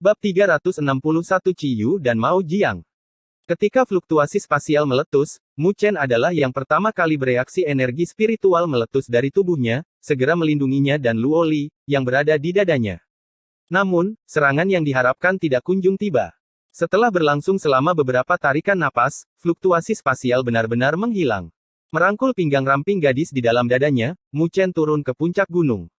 Bab 361 Ciyu dan Mao Jiang. Ketika fluktuasi spasial meletus, Mu Chen adalah yang pertama kali bereaksi energi spiritual meletus dari tubuhnya, segera melindunginya dan Luo Li, yang berada di dadanya. Namun, serangan yang diharapkan tidak kunjung tiba. Setelah berlangsung selama beberapa tarikan napas, fluktuasi spasial benar-benar menghilang. Merangkul pinggang ramping gadis di dalam dadanya, Mu Chen turun ke puncak gunung.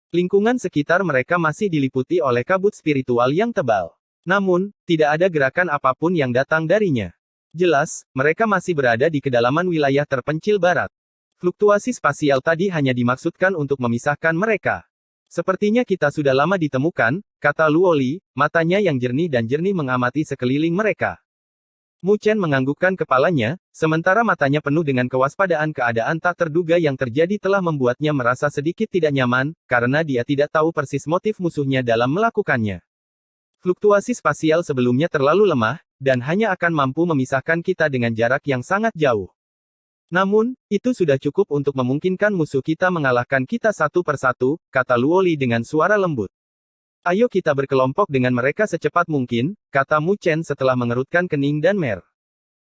Lingkungan sekitar mereka masih diliputi oleh kabut spiritual yang tebal. Namun, tidak ada gerakan apapun yang datang darinya. Jelas, mereka masih berada di kedalaman wilayah terpencil barat. Fluktuasi spasial tadi hanya dimaksudkan untuk memisahkan mereka. Sepertinya kita sudah lama ditemukan, kata Luo Li, matanya yang jernih dan jernih mengamati sekeliling mereka. Mu Chen menganggukkan kepalanya, sementara matanya penuh dengan kewaspadaan. Keadaan tak terduga yang terjadi telah membuatnya merasa sedikit tidak nyaman, karena dia tidak tahu persis motif musuhnya dalam melakukannya. Fluktuasi spasial sebelumnya terlalu lemah, dan hanya akan mampu memisahkan kita dengan jarak yang sangat jauh. Namun, itu sudah cukup untuk memungkinkan musuh kita mengalahkan kita satu persatu, kata Luo Li dengan suara lembut. Ayo kita berkelompok dengan mereka secepat mungkin, kata Mu Chen setelah mengerutkan kening dan mer.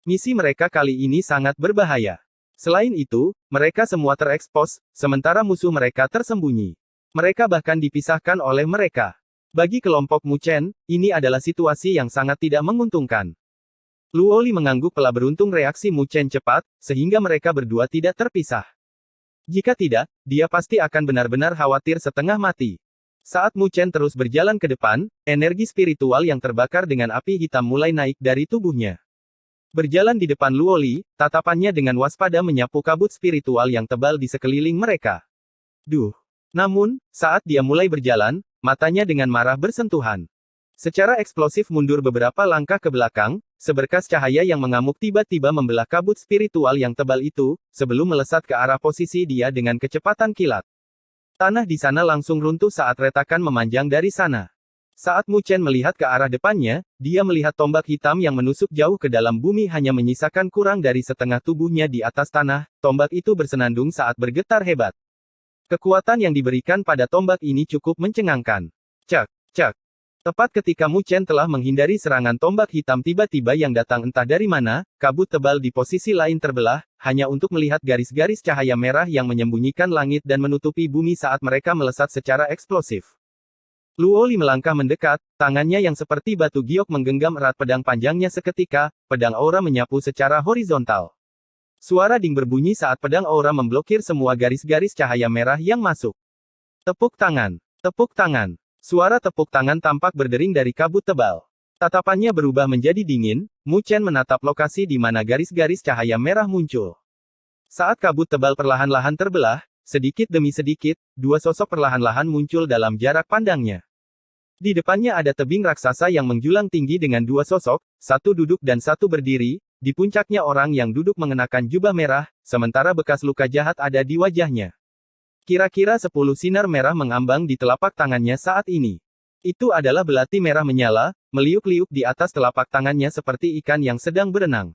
Misi mereka kali ini sangat berbahaya. Selain itu, mereka semua terekspos, sementara musuh mereka tersembunyi. Mereka bahkan dipisahkan oleh mereka. Bagi kelompok Mu Chen, ini adalah situasi yang sangat tidak menguntungkan. Luo Li mengangguk pela beruntung reaksi Mu Chen cepat, sehingga mereka berdua tidak terpisah. Jika tidak, dia pasti akan benar-benar khawatir setengah mati. Saat Mu Chen terus berjalan ke depan, energi spiritual yang terbakar dengan api hitam mulai naik dari tubuhnya. Berjalan di depan Luo Li, tatapannya dengan waspada menyapu kabut spiritual yang tebal di sekeliling mereka. Duh! Namun, saat dia mulai berjalan, matanya dengan marah bersentuhan. Secara eksplosif mundur beberapa langkah ke belakang, seberkas cahaya yang mengamuk tiba-tiba membelah kabut spiritual yang tebal itu, sebelum melesat ke arah posisi dia dengan kecepatan kilat. Tanah di sana langsung runtuh saat retakan memanjang dari sana. Saat Mu Chen melihat ke arah depannya, dia melihat tombak hitam yang menusuk jauh ke dalam bumi hanya menyisakan kurang dari setengah tubuhnya di atas tanah. Tombak itu bersenandung saat bergetar hebat. Kekuatan yang diberikan pada tombak ini cukup mencengangkan. Cek, cek. Tepat ketika Mu Chen telah menghindari serangan tombak hitam tiba-tiba yang datang entah dari mana, kabut tebal di posisi lain terbelah, hanya untuk melihat garis-garis cahaya merah yang menyembunyikan langit dan menutupi bumi saat mereka melesat secara eksplosif. Luo Li melangkah mendekat, tangannya yang seperti batu giok menggenggam erat pedang panjangnya seketika, pedang aura menyapu secara horizontal. Suara ding berbunyi saat pedang aura memblokir semua garis-garis cahaya merah yang masuk. Tepuk tangan, tepuk tangan. Suara tepuk tangan tampak berdering dari kabut tebal. Tatapannya berubah menjadi dingin, Mu Chen menatap lokasi di mana garis-garis cahaya merah muncul. Saat kabut tebal perlahan-lahan terbelah, sedikit demi sedikit, dua sosok perlahan-lahan muncul dalam jarak pandangnya. Di depannya ada tebing raksasa yang menjulang tinggi dengan dua sosok, satu duduk dan satu berdiri, di puncaknya orang yang duduk mengenakan jubah merah, sementara bekas luka jahat ada di wajahnya. Kira-kira 10 sinar merah mengambang di telapak tangannya saat ini. Itu adalah belati merah menyala, meliuk-liuk di atas telapak tangannya seperti ikan yang sedang berenang.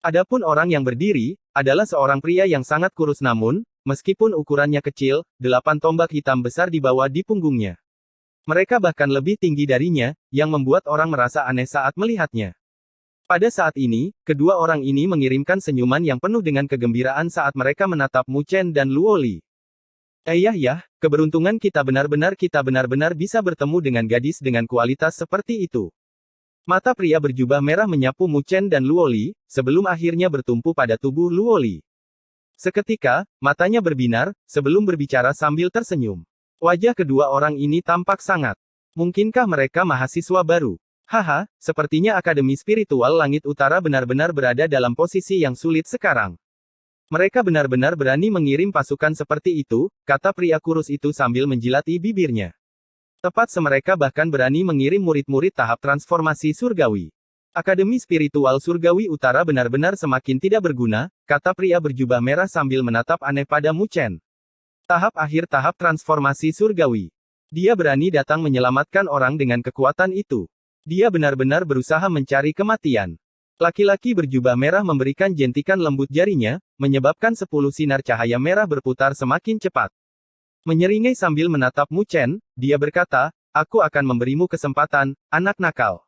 Adapun orang yang berdiri, adalah seorang pria yang sangat kurus namun, meskipun ukurannya kecil, 8 tombak hitam besar dibawa di punggungnya. Mereka bahkan lebih tinggi darinya, yang membuat orang merasa aneh saat melihatnya. Pada saat ini, kedua orang ini mengirimkan senyuman yang penuh dengan kegembiraan saat mereka menatap Mu Chen dan Luo Li. Ya, keberuntungan kita benar-benar bisa bertemu dengan gadis dengan kualitas seperti itu. Mata pria berjubah merah menyapu Mu Chen dan Luo Li, sebelum akhirnya bertumpu pada tubuh Luo Li. Seketika, matanya berbinar, sebelum berbicara sambil tersenyum. Wajah kedua orang ini tampak sangat. Mungkinkah mereka mahasiswa baru? Haha, sepertinya Akademi Spiritual Langit Utara benar-benar berada dalam posisi yang sulit sekarang. Mereka benar-benar berani mengirim pasukan seperti itu, kata pria kurus itu sambil menjilati bibirnya. Tepat semereka bahkan berani mengirim murid-murid tahap transformasi surgawi. Akademi Spiritual Surgawi Utara benar-benar semakin tidak berguna, kata pria berjubah merah sambil menatap aneh pada Mu Chen. Tahap akhir tahap transformasi surgawi. Dia berani datang menyelamatkan orang dengan kekuatan itu. Dia benar-benar berusaha mencari kematian. Laki-laki berjubah merah memberikan jentikan lembut jarinya, menyebabkan 10 sinar cahaya merah berputar semakin cepat. Menyeringai sambil menatap Mu Chen, dia berkata, aku akan memberimu kesempatan, anak nakal.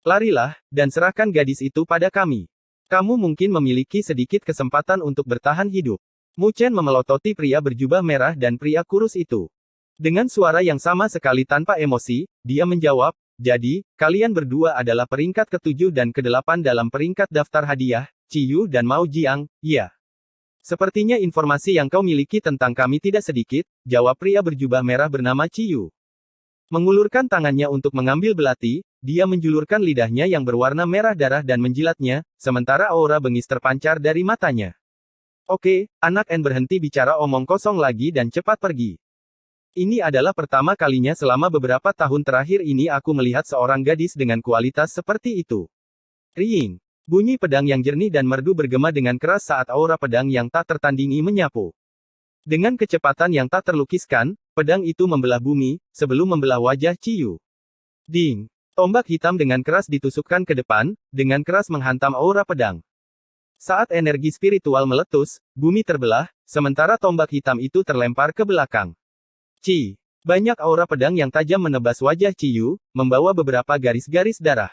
Larilah, dan serahkan gadis itu pada kami. Kamu mungkin memiliki sedikit kesempatan untuk bertahan hidup. Mu Chen memelototi pria berjubah merah dan pria kurus itu. Dengan suara yang sama sekali tanpa emosi, dia menjawab, jadi, kalian berdua adalah peringkat ke-7 dan ke-8 dalam peringkat daftar hadiah, Qiyu dan Mao Jiang, iya. Sepertinya informasi yang kau miliki tentang kami tidak sedikit, jawab pria berjubah merah bernama Qiyu. Mengulurkan tangannya untuk mengambil belati, dia menjulurkan lidahnya yang berwarna merah darah dan menjilatnya, sementara aura bengis terpancar dari matanya. Oke, anak N berhenti bicara omong kosong lagi dan cepat pergi. Ini adalah pertama kalinya selama beberapa tahun terakhir ini aku melihat seorang gadis dengan kualitas seperti itu. Ring. Bunyi pedang yang jernih dan merdu bergema dengan keras saat aura pedang yang tak tertandingi menyapu. Dengan kecepatan yang tak terlukiskan, pedang itu membelah bumi, sebelum membelah wajah Qiyu. Ding! Tombak hitam dengan keras ditusukkan ke depan, dengan keras menghantam aura pedang. Saat energi spiritual meletus, bumi terbelah, sementara tombak hitam itu terlempar ke belakang. Ci! Banyak aura pedang yang tajam menebas wajah Qiyu, membawa beberapa garis-garis darah.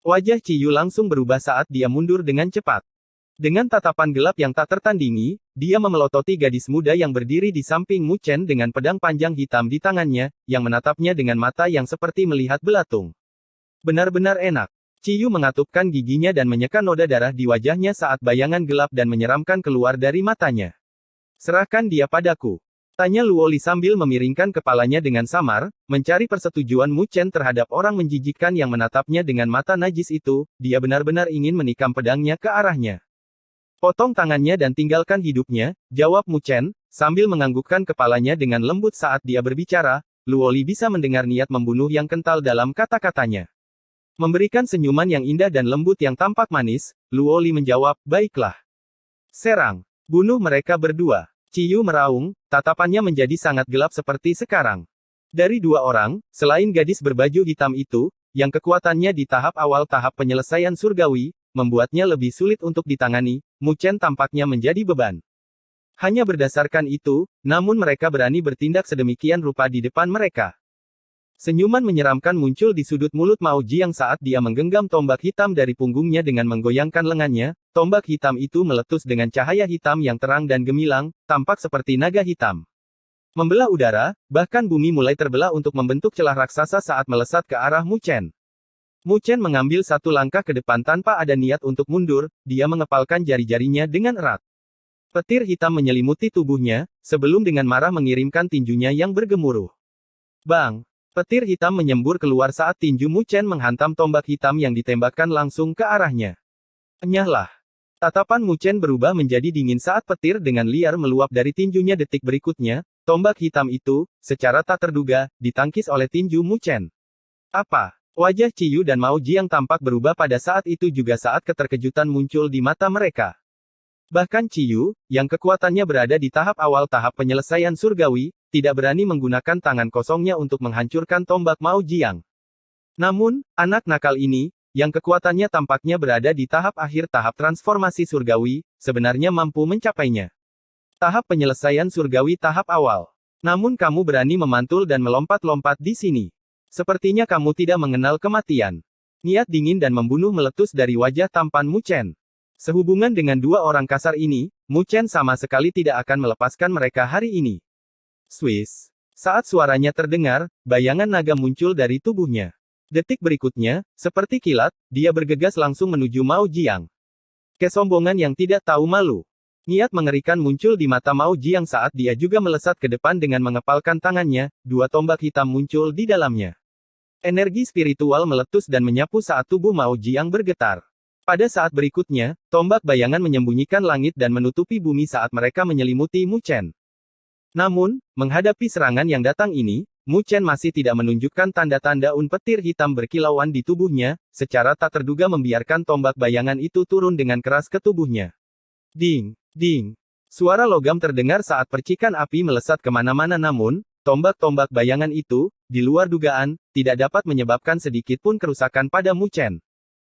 Wajah Qiyu langsung berubah saat dia mundur dengan cepat. Dengan tatapan gelap yang tak tertandingi, dia memelototi gadis muda yang berdiri di samping Mu Chen dengan pedang panjang hitam di tangannya, yang menatapnya dengan mata yang seperti melihat belatung. Benar-benar enak. Qiyu mengatupkan giginya dan menyeka noda darah di wajahnya saat bayangan gelap dan menyeramkan keluar dari matanya. Serahkan dia padaku. Tanya Luoli sambil memiringkan kepalanya dengan samar, mencari persetujuan Mu Chen terhadap orang menjijikkan yang menatapnya dengan mata najis itu, dia benar-benar ingin menikam pedangnya ke arahnya. Potong tangannya dan tinggalkan hidupnya, jawab Mu Chen, sambil menganggukkan kepalanya dengan lembut saat dia berbicara, Luoli bisa mendengar niat membunuh yang kental dalam kata-katanya. Memberikan senyuman yang indah dan lembut yang tampak manis, Luoli menjawab, baiklah. Serang. Bunuh mereka berdua. Qiyu meraung, tatapannya menjadi sangat gelap seperti sekarang. Dari dua orang, selain gadis berbaju hitam itu, yang kekuatannya di tahap awal tahap penyelesaian surgawi, membuatnya lebih sulit untuk ditangani, Mu Chen tampaknya menjadi beban. Hanya berdasarkan itu, namun mereka berani bertindak sedemikian rupa di depan mereka. Senyuman menyeramkan muncul di sudut mulut Mao Jiang saat dia menggenggam tombak hitam dari punggungnya dengan menggoyangkan lengannya, tombak hitam itu meletus dengan cahaya hitam yang terang dan gemilang, tampak seperti naga hitam. Membelah udara, bahkan bumi mulai terbelah untuk membentuk celah raksasa saat melesat ke arah Mu Chen. Mu Chen mengambil satu langkah ke depan tanpa ada niat untuk mundur, dia mengepalkan jari-jarinya dengan erat. Petir hitam menyelimuti tubuhnya, sebelum dengan marah mengirimkan tinjunya yang bergemuruh. Bang! Petir hitam menyembur keluar saat tinju Mu Chen menghantam tombak hitam yang ditembakkan langsung ke arahnya. Enyahlah. Tatapan Mu Chen berubah menjadi dingin saat petir dengan liar meluap dari tinjunya detik berikutnya, tombak hitam itu, secara tak terduga, ditangkis oleh tinju Mu Chen. Apa? Wajah Qiyu dan Mao Jiang tampak berubah pada saat itu juga saat keterkejutan muncul di mata mereka. Bahkan Qiyu, yang kekuatannya berada di tahap awal tahap penyelesaian surgawi, tidak berani menggunakan tangan kosongnya untuk menghancurkan tombak Mao Jiang. Namun, anak nakal ini, yang kekuatannya tampaknya berada di tahap akhir tahap transformasi surgawi, sebenarnya mampu mencapainya. Tahap penyelesaian surgawi tahap awal. Namun kamu berani memantul dan melompat-lompat di sini. Sepertinya kamu tidak mengenal kematian. Niat dingin dan membunuh meletus dari wajah tampan Mu Chen. Sehubungan dengan dua orang kasar ini, Mu Chen sama sekali tidak akan melepaskan mereka hari ini. Swiss. Saat suaranya terdengar, bayangan naga muncul dari tubuhnya. Detik berikutnya, seperti kilat, dia bergegas langsung menuju Mao Jiang. Kesombongan yang tidak tahu malu. Niat mengerikan muncul di mata Mao Jiang saat dia juga melesat ke depan dengan mengepalkan tangannya, dua tombak hitam muncul di dalamnya. Energi spiritual meletus dan menyapu saat tubuh Mao Jiang bergetar. Pada saat berikutnya, tombak bayangan menyembunyikan langit dan menutupi bumi saat mereka menyelimuti Mu Chen. Namun, menghadapi serangan yang datang ini, Mu Chen masih tidak menunjukkan tanda-tanda petir hitam berkilauan di tubuhnya, secara tak terduga membiarkan tombak bayangan itu turun dengan keras ke tubuhnya. Ding! Ding! Suara logam terdengar saat percikan api melesat kemana-mana namun, tombak-tombak bayangan itu, di luar dugaan, tidak dapat menyebabkan sedikit pun kerusakan pada Mu Chen.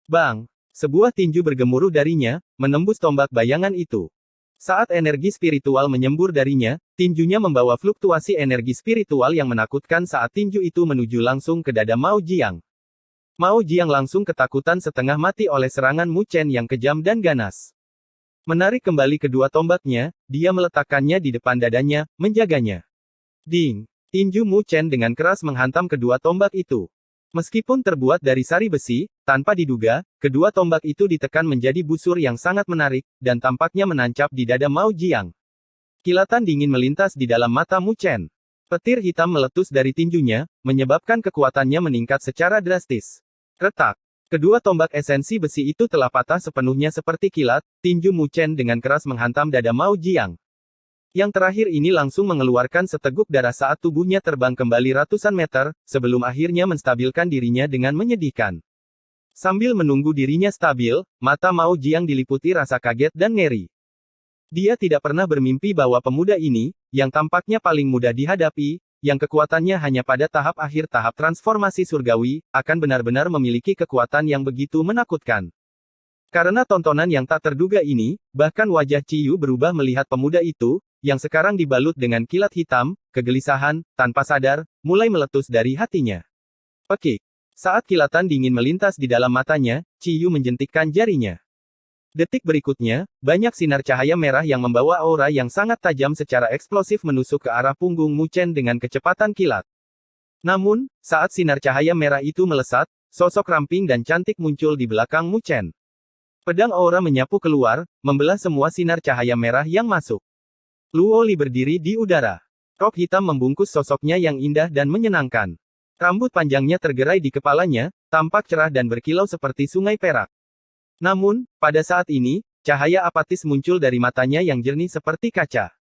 Bang! Sebuah tinju bergemuruh darinya, menembus tombak bayangan itu. Saat energi spiritual menyembur darinya, tinjunya membawa fluktuasi energi spiritual yang menakutkan saat tinju itu menuju langsung ke dada Mao Jiang. Mao Jiang langsung ketakutan setengah mati oleh serangan Mu Chen yang kejam dan ganas. Menarik kembali kedua tombaknya, dia meletakkannya di depan dadanya, menjaganya. Ding! Tinju Mu Chen dengan keras menghantam kedua tombak itu. Meskipun terbuat dari sari besi, tanpa diduga, kedua tombak itu ditekan menjadi busur yang sangat menarik, dan tampaknya menancap di dada Mao Jiang. Kilatan dingin melintas di dalam mata Mu Chen. Petir hitam meletus dari tinjunya, menyebabkan kekuatannya meningkat secara drastis. Retak. Kedua tombak esensi besi itu telah patah sepenuhnya seperti kilat, tinju Mu Chen dengan keras menghantam dada Mao Jiang. Yang terakhir ini langsung mengeluarkan seteguk darah saat tubuhnya terbang kembali ratusan meter, sebelum akhirnya menstabilkan dirinya dengan menyedihkan. Sambil menunggu dirinya stabil, mata Mao Jiang diliputi rasa kaget dan ngeri. Dia tidak pernah bermimpi bahwa pemuda ini, yang tampaknya paling mudah dihadapi, yang kekuatannya hanya pada tahap akhir tahap transformasi surgawi, akan benar-benar memiliki kekuatan yang begitu menakutkan. Karena tontonan yang tak terduga ini, bahkan wajah Ciyu berubah melihat pemuda itu, yang sekarang dibalut dengan kilat hitam, kegelisahan, tanpa sadar, mulai meletus dari hatinya. Pekik. Saat kilatan dingin melintas di dalam matanya, Ciyu menjentikkan jarinya. Detik berikutnya, banyak sinar cahaya merah yang membawa aura yang sangat tajam secara eksplosif menusuk ke arah punggung Mu Chen dengan kecepatan kilat. Namun, saat sinar cahaya merah itu melesat, sosok ramping dan cantik muncul di belakang Mu Chen. Pedang aura menyapu keluar, membelah semua sinar cahaya merah yang masuk. Luo Li berdiri di udara. Rok hitam membungkus sosoknya yang indah dan menyenangkan. Rambut panjangnya tergerai di kepalanya, tampak cerah dan berkilau seperti sungai perak. Namun, pada saat ini, cahaya apatis muncul dari matanya yang jernih seperti kaca.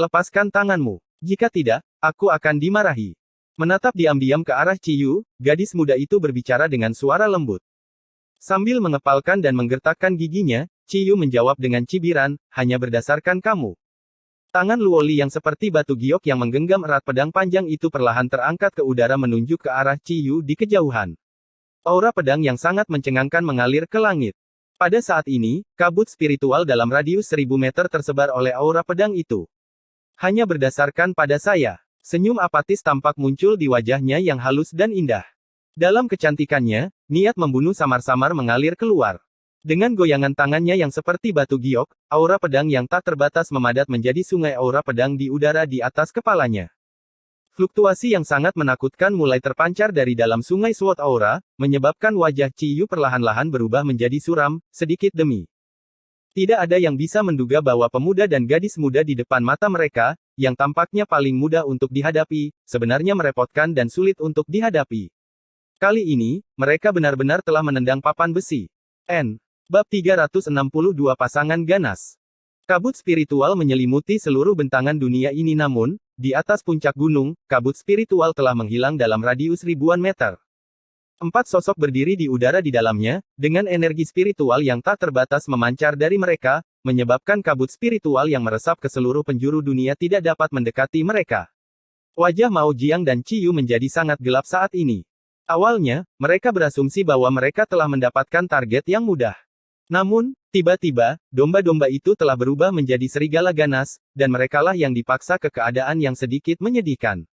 Lepaskan tanganmu. Jika tidak, aku akan dimarahi. Menatap diam-diam ke arah Ciyu, gadis muda itu berbicara dengan suara lembut. Sambil mengepalkan dan menggertakkan giginya, Ciyu menjawab dengan cibiran, hanya berdasarkan kamu. Tangan Luo Li yang seperti batu giok yang menggenggam erat pedang panjang itu perlahan terangkat ke udara menunjuk ke arah Ciyu di kejauhan. Aura pedang yang sangat mencengangkan mengalir ke langit. Pada saat ini, kabut spiritual dalam radius 1000 meter tersebar oleh aura pedang itu. Hanya berdasarkan pada saya. Senyum apatis tampak muncul di wajahnya yang halus dan indah. Dalam kecantikannya, niat membunuh samar-samar mengalir keluar. Dengan goyangan tangannya yang seperti batu giok, aura pedang yang tak terbatas memadat menjadi sungai aura pedang di udara di atas kepalanya. Fluktuasi yang sangat menakutkan mulai terpancar dari dalam sungai Sword Aura, menyebabkan wajah Ciyu perlahan-lahan berubah menjadi suram, sedikit demi. Tidak ada yang bisa menduga bahwa pemuda dan gadis muda di depan mata mereka, yang tampaknya paling mudah untuk dihadapi, sebenarnya merepotkan dan sulit untuk dihadapi. Kali ini, mereka benar-benar telah menendang papan besi. Bab 362 Pasangan Ganas. Kabut spiritual menyelimuti seluruh bentangan dunia ini namun, di atas puncak gunung, kabut spiritual telah menghilang dalam radius ribuan meter. 4 sosok berdiri di udara di dalamnya, dengan energi spiritual yang tak terbatas memancar dari mereka, menyebabkan kabut spiritual yang meresap ke seluruh penjuru dunia tidak dapat mendekati mereka. Wajah Mao Jiang dan Ciyu menjadi sangat gelap saat ini. Awalnya, mereka berasumsi bahwa mereka telah mendapatkan target yang mudah. Namun, tiba-tiba, domba-domba itu telah berubah menjadi serigala ganas, dan merekalah yang dipaksa ke keadaan yang sedikit menyedihkan.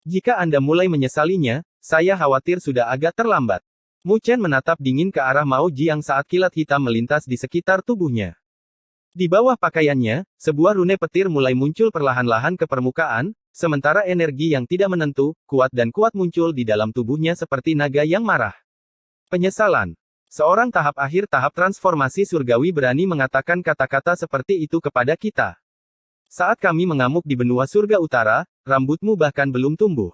Jika Anda mulai menyesalinya, saya khawatir sudah agak terlambat. Mu Chen menatap dingin ke arah Mao Jiang saat kilat hitam melintas di sekitar tubuhnya. Di bawah pakaiannya, sebuah rune petir mulai muncul perlahan-lahan ke permukaan, sementara energi yang tidak menentu, kuat dan kuat muncul di dalam tubuhnya seperti naga yang marah. Penyesalan. Seorang tahap akhir tahap transformasi surgawi berani mengatakan kata-kata seperti itu kepada kita. Saat kami mengamuk di benua surga utara, rambutmu bahkan belum tumbuh.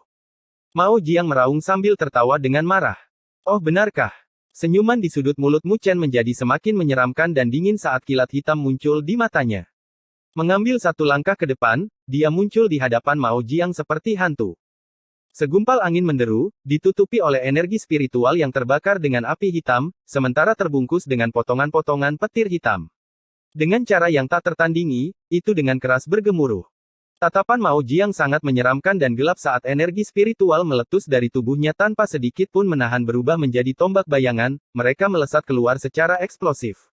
Mao Jiang meraung sambil tertawa dengan marah. Oh benarkah? Senyuman di sudut mulut Mu Chen menjadi semakin menyeramkan dan dingin saat kilat hitam muncul di matanya. Mengambil satu langkah ke depan, dia muncul di hadapan Mao Jiang seperti hantu. Segumpal angin menderu, ditutupi oleh energi spiritual yang terbakar dengan api hitam, sementara terbungkus dengan potongan-potongan petir hitam. Dengan cara yang tak tertandingi, itu dengan keras bergemuruh. Tatapan Mao Jiang sangat menyeramkan dan gelap saat energi spiritual meletus dari tubuhnya tanpa sedikit pun menahan berubah menjadi tombak bayangan, mereka melesat keluar secara eksplosif.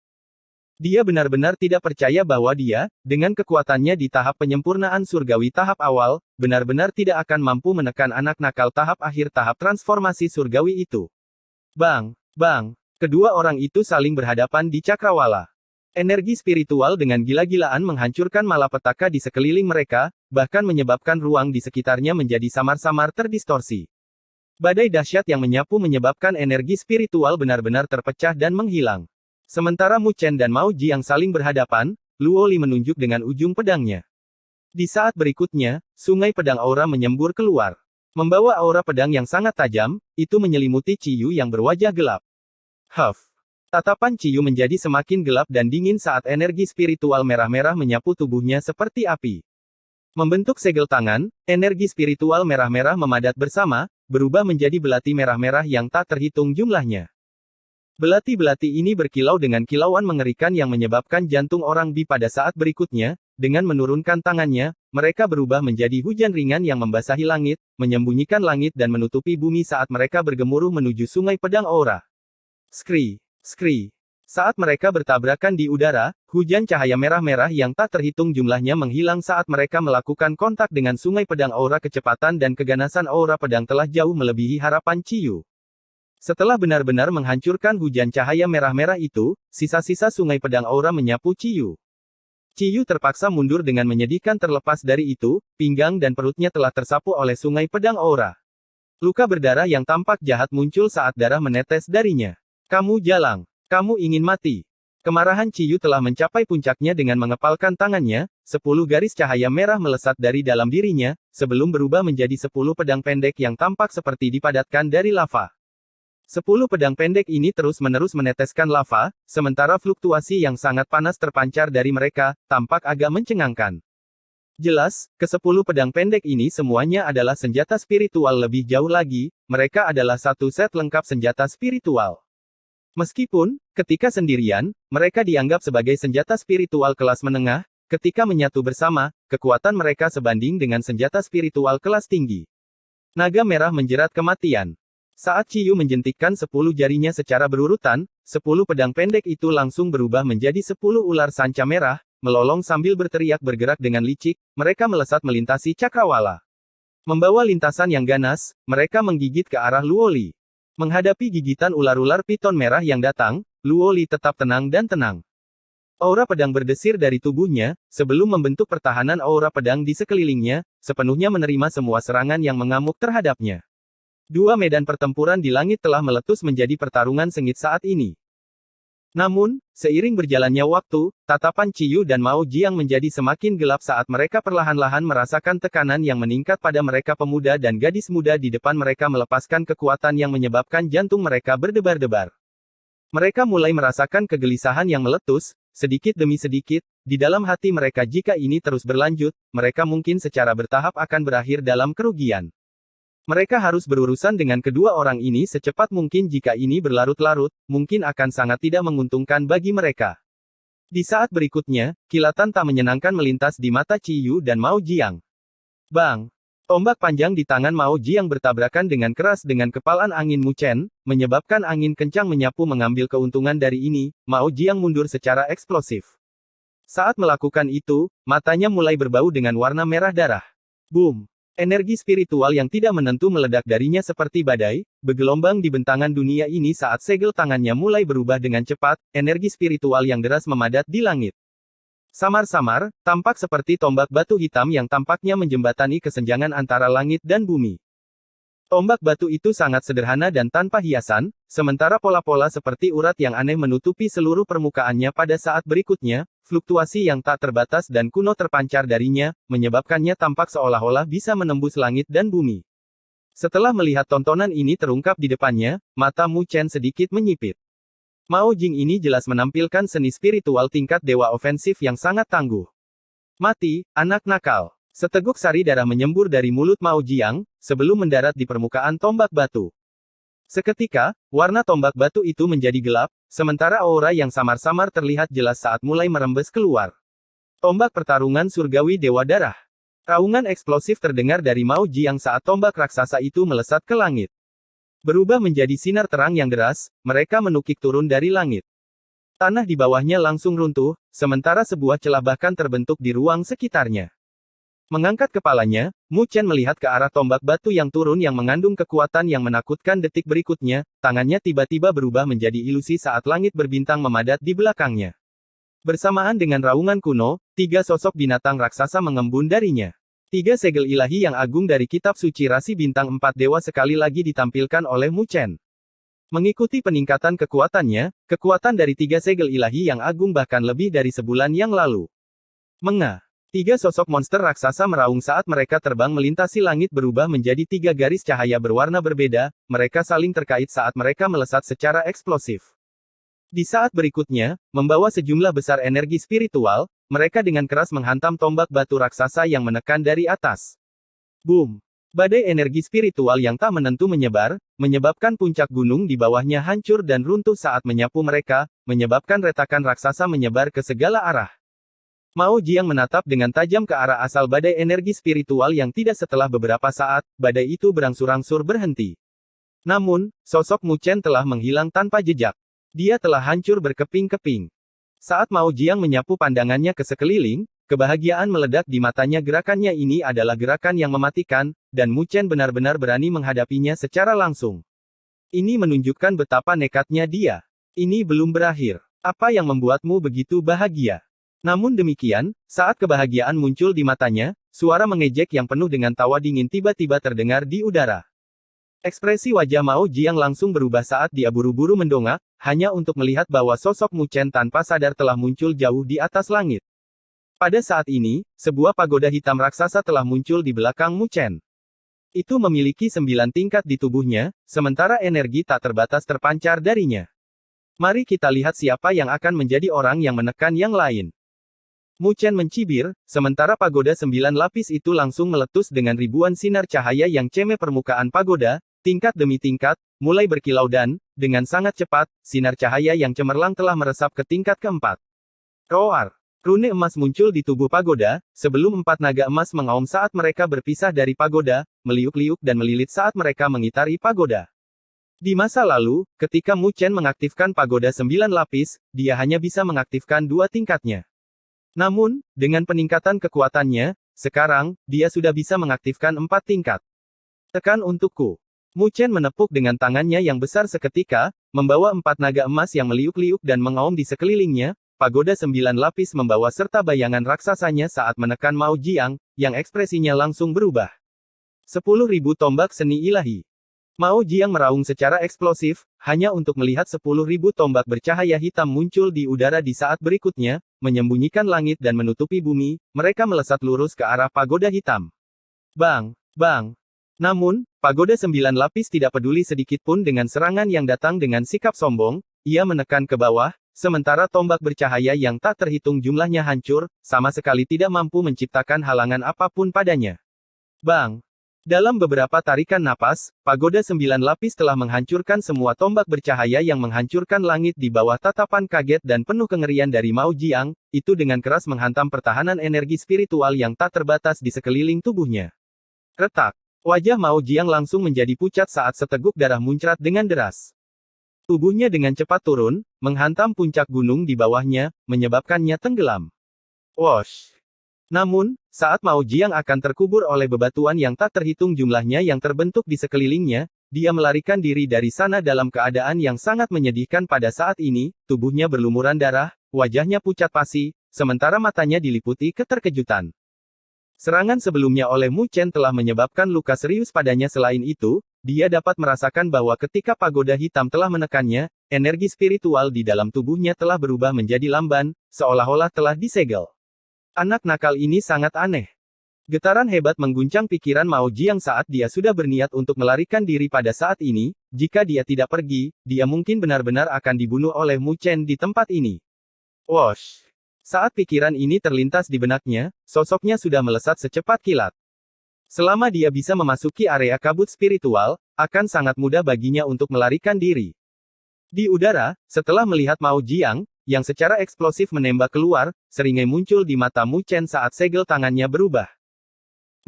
Dia benar-benar tidak percaya bahwa dia, dengan kekuatannya di tahap penyempurnaan surgawi tahap awal, benar-benar tidak akan mampu menekan anak nakal tahap akhir tahap transformasi surgawi itu. Bang! Bang! Kedua orang itu saling berhadapan di cakrawala. Energi spiritual dengan gila-gilaan menghancurkan malapetaka di sekeliling mereka, bahkan menyebabkan ruang di sekitarnya menjadi samar-samar terdistorsi. Badai dahsyat yang menyapu menyebabkan energi spiritual benar-benar terpecah dan menghilang. Sementara Mu Chen dan Mao Ji yang saling berhadapan, Luo Li menunjuk dengan ujung pedangnya. Di saat berikutnya, sungai pedang aura menyembur keluar. Membawa aura pedang yang sangat tajam, itu menyelimuti Ciyu yang berwajah gelap. Huff! Tatapan Ciyu menjadi semakin gelap dan dingin saat energi spiritual merah-merah menyapu tubuhnya seperti api. Membentuk segel tangan, energi spiritual merah-merah memadat bersama, berubah menjadi belati merah-merah yang tak terhitung jumlahnya. Belati-belati ini berkilau dengan kilauan mengerikan yang menyebabkan jantung orang Bi pada saat berikutnya, dengan menurunkan tangannya, mereka berubah menjadi hujan ringan yang membasahi langit, menyembunyikan langit dan menutupi bumi saat mereka bergemuruh menuju sungai pedang aura. Skri! Skri! Saat mereka bertabrakan di udara, hujan cahaya merah-merah yang tak terhitung jumlahnya menghilang saat mereka melakukan kontak dengan sungai pedang aura. Kecepatan dan keganasan aura pedang telah jauh melebihi harapan Ciyu. Setelah benar-benar menghancurkan hujan cahaya merah-merah itu, sisa-sisa sungai pedang aura menyapu Ciyu. Ciyu terpaksa mundur dengan menyedihkan. Terlepas dari itu, pinggang dan perutnya telah tersapu oleh sungai pedang aura. Luka berdarah yang tampak jahat muncul saat darah menetes darinya. Kamu jalang. Kamu ingin mati. Kemarahan Ciyu telah mencapai puncaknya dengan mengepalkan tangannya, 10 garis cahaya merah melesat dari dalam dirinya, sebelum berubah menjadi 10 pedang pendek yang tampak seperti dipadatkan dari lava. 10 pedang pendek ini terus-menerus meneteskan lava, sementara fluktuasi yang sangat panas terpancar dari mereka, tampak agak mencengangkan. Jelas, ke-10 pedang pendek ini semuanya adalah senjata spiritual. Lebih jauh lagi, mereka adalah satu set lengkap senjata spiritual. Meskipun, ketika sendirian, mereka dianggap sebagai senjata spiritual kelas menengah, ketika menyatu bersama, kekuatan mereka sebanding dengan senjata spiritual kelas tinggi. Naga merah menjerat kematian. Saat Ciyu menjentikkan 10 jarinya secara berurutan, 10 pedang pendek itu langsung berubah menjadi 10 ular sanca merah, melolong sambil berteriak bergerak dengan licik, mereka melesat melintasi cakrawala. Membawa lintasan yang ganas, mereka menggigit ke arah Luo Li. Menghadapi gigitan ular-ular piton merah yang datang, Luo Li tetap tenang dan tenang. Aura pedang berdesir dari tubuhnya, sebelum membentuk pertahanan aura pedang di sekelilingnya, sepenuhnya menerima semua serangan yang mengamuk terhadapnya. Dua medan pertempuran di langit telah meletus menjadi pertarungan sengit saat ini. Namun, seiring berjalannya waktu, tatapan Ciyu dan Mao Jiang menjadi semakin gelap saat mereka perlahan-lahan merasakan tekanan yang meningkat pada mereka. Pemuda dan gadis muda di depan mereka melepaskan kekuatan yang menyebabkan jantung mereka berdebar-debar. Mereka mulai merasakan kegelisahan yang meletus, sedikit demi sedikit, di dalam hati mereka. Jika ini terus berlanjut, mereka mungkin secara bertahap akan berakhir dalam kerugian. Mereka harus berurusan dengan kedua orang ini secepat mungkin. Jika ini berlarut-larut, mungkin akan sangat tidak menguntungkan bagi mereka. Di saat berikutnya, kilatan tak menyenangkan melintas di mata Ciyu dan Mao Jiang. Bang! Tombak panjang di tangan Mao Jiang bertabrakan dengan keras dengan kepalan angin Mu Chen, menyebabkan angin kencang menyapu mengambil keuntungan dari ini. Mao Jiang mundur secara eksplosif. Saat melakukan itu, matanya mulai berbau dengan warna merah darah. Boom! Energi spiritual yang tidak menentu meledak darinya seperti badai, bergelombang di bentangan dunia ini saat segel tangannya mulai berubah dengan cepat, energi spiritual yang deras memadat di langit. Samar-samar, tampak seperti tombak batu hitam yang tampaknya menjembatani kesenjangan antara langit dan bumi. Tombak batu itu sangat sederhana dan tanpa hiasan, sementara pola-pola seperti urat yang aneh menutupi seluruh permukaannya. Pada saat berikutnya, fluktuasi yang tak terbatas dan kuno terpancar darinya, menyebabkannya tampak seolah-olah bisa menembus langit dan bumi. Setelah melihat tontonan ini terungkap di depannya, mata Mu Chen sedikit menyipit. Mao Jing ini jelas menampilkan seni spiritual tingkat dewa ofensif yang sangat tangguh. Mati, anak nakal. Seteguk sari darah menyembur dari mulut Mao Jiang, sebelum mendarat di permukaan tombak batu. Seketika, warna tombak batu itu menjadi gelap, sementara aura yang samar-samar terlihat jelas saat mulai merembes keluar. Tombak pertarungan surgawi Dewa Darah. Raungan eksplosif terdengar dari Mao Jiang saat tombak raksasa itu melesat ke langit. Berubah menjadi sinar terang yang deras, mereka menukik turun dari langit. Tanah di bawahnya langsung runtuh, sementara sebuah celah bahkan terbentuk di ruang sekitarnya. Mengangkat kepalanya, Mu Chen melihat ke arah tombak batu yang turun yang mengandung kekuatan yang menakutkan. Detik berikutnya, tangannya tiba-tiba berubah menjadi ilusi saat langit berbintang memadat di belakangnya. Bersamaan dengan raungan kuno, 3 sosok binatang raksasa mengembun darinya. 3 segel ilahi yang agung dari kitab suci rasi bintang 4 dewa sekali lagi ditampilkan oleh Mu Chen. Mengikuti peningkatan kekuatannya, kekuatan dari 3 segel ilahi yang agung bahkan lebih dari sebulan yang lalu. 3 sosok monster raksasa meraung saat mereka terbang melintasi langit berubah menjadi 3 garis cahaya berwarna berbeda, mereka saling terkait saat mereka melesat secara eksplosif. Di saat berikutnya, membawa sejumlah besar energi spiritual, mereka dengan keras menghantam tombak batu raksasa yang menekan dari atas. Boom! Badai energi spiritual yang tak menentu menyebar, menyebabkan puncak gunung di bawahnya hancur dan runtuh saat menyapu mereka, menyebabkan retakan raksasa menyebar ke segala arah. Mao Jiang menatap dengan tajam ke arah asal badai energi spiritual yang tidak. Setelah beberapa saat, badai itu berangsur-angsur berhenti. Namun, sosok Mu Chen telah menghilang tanpa jejak. Dia telah hancur berkeping-keping. Saat Mao Jiang menyapu pandangannya ke sekeliling, kebahagiaan meledak di matanya. Gerakannya ini adalah gerakan yang mematikan, dan Mu Chen benar-benar berani menghadapinya secara langsung. Ini menunjukkan betapa nekatnya dia. Ini belum berakhir. Apa yang membuatmu begitu bahagia? Namun demikian, saat kebahagiaan muncul di matanya, suara mengejek yang penuh dengan tawa dingin tiba-tiba terdengar di udara. Ekspresi wajah Mao Jiang langsung berubah saat dia buru-buru mendongak, hanya untuk melihat bahwa sosok Mu Chen tanpa sadar telah muncul jauh di atas langit. Pada saat ini, sebuah pagoda hitam raksasa telah muncul di belakang Mu Chen. Itu memiliki 9 tingkat di tubuhnya, sementara energi tak terbatas terpancar darinya. Mari kita lihat siapa yang akan menjadi orang yang menekan yang lain. Mu Chen mencibir, sementara pagoda 9 lapis itu langsung meletus dengan ribuan sinar cahaya yang ceme permukaan pagoda, tingkat demi tingkat, mulai berkilau dan, dengan sangat cepat, sinar cahaya yang cemerlang telah meresap ke tingkat keempat. Roar! Rune emas muncul di tubuh pagoda, sebelum 4 naga emas mengaum saat mereka berpisah dari pagoda, meliuk-liuk dan melilit saat mereka mengitari pagoda. Di masa lalu, ketika Mu Chen mengaktifkan pagoda 9 lapis, dia hanya bisa mengaktifkan 2 tingkatnya. Namun, dengan peningkatan kekuatannya, sekarang, dia sudah bisa mengaktifkan 4 tingkat. Tekan untukku. Mu Chen menepuk dengan tangannya yang besar seketika, membawa 4 naga emas yang meliuk-liuk dan mengaum di sekelilingnya. Pagoda 9 lapis membawa serta bayangan raksasanya saat menekan Mao Jiang, yang ekspresinya langsung berubah. 10.000 tombak seni ilahi. Mao Jiang meraung secara eksplosif, hanya untuk melihat 10.000 tombak bercahaya hitam muncul di udara di saat berikutnya, menyembunyikan langit dan menutupi bumi, mereka melesat lurus ke arah pagoda hitam. Bang! Bang! Namun, pagoda 9 lapis tidak peduli sedikit pun dengan serangan yang datang dengan sikap sombong, ia menekan ke bawah, sementara tombak bercahaya yang tak terhitung jumlahnya hancur, sama sekali tidak mampu menciptakan halangan apapun padanya. Bang! Dalam beberapa tarikan napas, pagoda 9 lapis telah menghancurkan semua tombak bercahaya yang menghancurkan langit di bawah tatapan kaget dan penuh kengerian dari Mao Jiang, itu dengan keras menghantam pertahanan energi spiritual yang tak terbatas di sekeliling tubuhnya. Retak! Wajah Mao Jiang langsung menjadi pucat saat seteguk darah muncrat dengan deras. Tubuhnya dengan cepat turun, menghantam puncak gunung di bawahnya, menyebabkannya tenggelam. Wosh! Namun, saat Mao Jiang akan terkubur oleh bebatuan yang tak terhitung jumlahnya yang terbentuk di sekelilingnya, dia melarikan diri dari sana dalam keadaan yang sangat menyedihkan. Pada saat ini, tubuhnya berlumuran darah, wajahnya pucat pasi, sementara matanya diliputi keterkejutan. Serangan sebelumnya oleh Mu Chen telah menyebabkan luka serius padanya. Selain itu, dia dapat merasakan bahwa ketika pagoda hitam telah menekannya, energi spiritual di dalam tubuhnya telah berubah menjadi lamban, seolah-olah telah disegel. Anak nakal ini sangat aneh. Getaran hebat mengguncang pikiran Mao Jiang saat dia sudah berniat untuk melarikan diri pada saat ini, jika dia tidak pergi, dia mungkin benar-benar akan dibunuh oleh Mu Chen di tempat ini. Wosh! Saat pikiran ini terlintas di benaknya, sosoknya sudah melesat secepat kilat. Selama dia bisa memasuki area kabut spiritual, akan sangat mudah baginya untuk melarikan diri. Di udara, setelah melihat Mao Jiang, yang secara eksplosif menembak keluar, seringai muncul di mata Mu Chen saat segel tangannya berubah.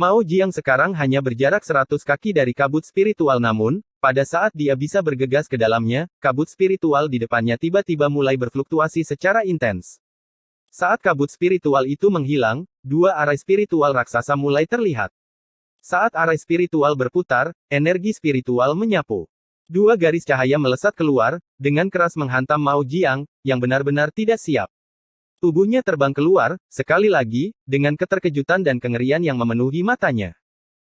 Mao Jiang sekarang hanya berjarak 100 kaki dari kabut spiritual namun, pada saat dia bisa bergegas ke dalamnya, kabut spiritual di depannya tiba-tiba mulai berfluktuasi secara intens. Saat kabut spiritual itu menghilang, dua arai spiritual raksasa mulai terlihat. Saat arai spiritual berputar, energi spiritual menyapu. Dua garis cahaya melesat keluar, dengan keras menghantam Mao Jiang, yang benar-benar tidak siap. Tubuhnya terbang keluar, sekali lagi, dengan keterkejutan dan kengerian yang memenuhi matanya.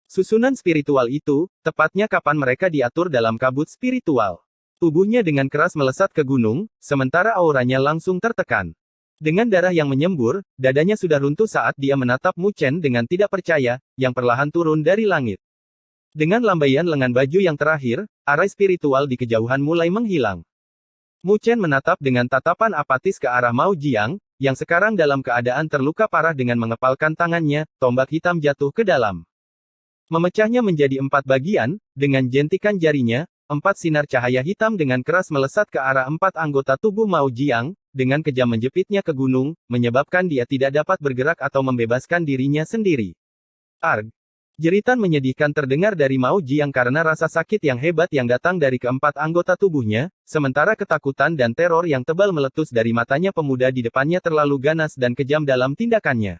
Susunan spiritual itu, tepatnya kapan mereka diatur dalam kabut spiritual. Tubuhnya dengan keras melesat ke gunung, sementara auranya langsung tertekan. Dengan darah yang menyembur, dadanya sudah runtuh saat dia menatap Mu Chen dengan tidak percaya, yang perlahan turun dari langit. Dengan lambaian lengan baju yang terakhir, arai spiritual di kejauhan mulai menghilang. Mu Chen menatap dengan tatapan apatis ke arah Mao Jiang, yang sekarang dalam keadaan terluka parah dengan mengepalkan tangannya, tombak hitam jatuh ke dalam. Memecahnya menjadi 4 bagian, dengan jentikan jarinya, 4 sinar cahaya hitam dengan keras melesat ke arah 4 anggota tubuh Mao Jiang, dengan kejam menjepitnya ke gunung, menyebabkan dia tidak dapat bergerak atau membebaskan dirinya sendiri. Arg! Jeritan menyedihkan terdengar dari Mao Jiang karena rasa sakit yang hebat yang datang dari keempat anggota tubuhnya, sementara ketakutan dan teror yang tebal meletus dari matanya pemuda di depannya terlalu ganas dan kejam dalam tindakannya.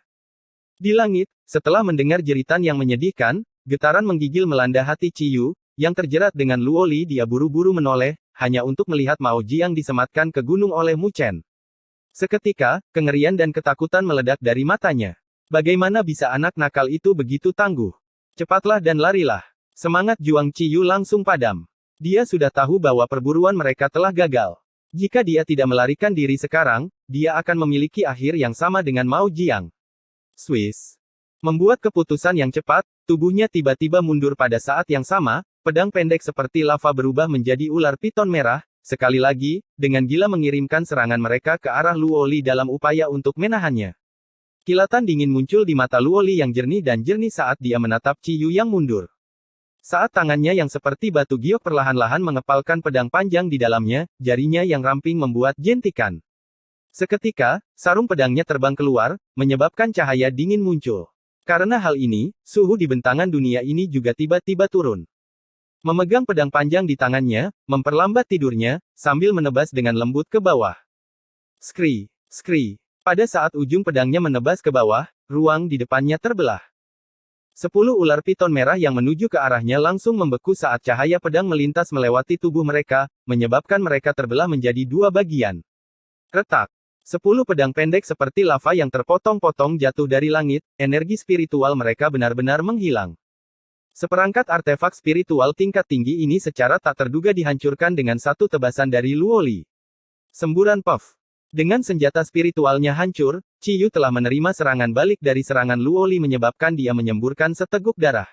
Di langit, setelah mendengar jeritan yang menyedihkan, getaran menggigil melanda hati Ciyu, yang terjerat dengan Luoli. Dia buru-buru menoleh, hanya untuk melihat Mao Jiang disematkan ke gunung oleh Mu Chen. Seketika, kengerian dan ketakutan meledak dari matanya. Bagaimana bisa anak nakal itu begitu tangguh? Cepatlah dan larilah. Semangat juang Ciyu langsung padam. Dia sudah tahu bahwa perburuan mereka telah gagal. Jika dia tidak melarikan diri sekarang, dia akan memiliki akhir yang sama dengan Mao Jiang. Swiss. Membuat keputusan yang cepat, tubuhnya tiba-tiba mundur pada saat yang sama, pedang pendek seperti lava berubah menjadi ular piton merah, sekali lagi, dengan gila mengirimkan serangan mereka ke arah Luoli dalam upaya untuk menahannya. Kilatan dingin muncul di mata Luoli yang jernih dan jernih saat dia menatap Ciyu yang mundur. Saat tangannya yang seperti batu giok perlahan-lahan mengepalkan pedang panjang di dalamnya, jarinya yang ramping membuat jentikan. Seketika, sarung pedangnya terbang keluar, menyebabkan cahaya dingin muncul. Karena hal ini, suhu di bentangan dunia ini juga tiba-tiba turun. Memegang pedang panjang di tangannya, memperlambat tidurnya, sambil menebas dengan lembut ke bawah. Skri, skri. Pada saat ujung pedangnya menebas ke bawah, ruang di depannya terbelah. 10 ular piton merah yang menuju ke arahnya langsung membeku saat cahaya pedang melintas melewati tubuh mereka, menyebabkan mereka terbelah menjadi 2 bagian. Retak. 10 pedang pendek seperti lava yang terpotong-potong jatuh dari langit, energi spiritual mereka benar-benar menghilang. Seperangkat artefak spiritual tingkat tinggi ini secara tak terduga dihancurkan dengan satu tebasan dari Luoli. Semburan puff. Dengan senjata spiritualnya hancur, Ciyu telah menerima serangan balik dari serangan Luoli menyebabkan dia menyemburkan seteguk darah.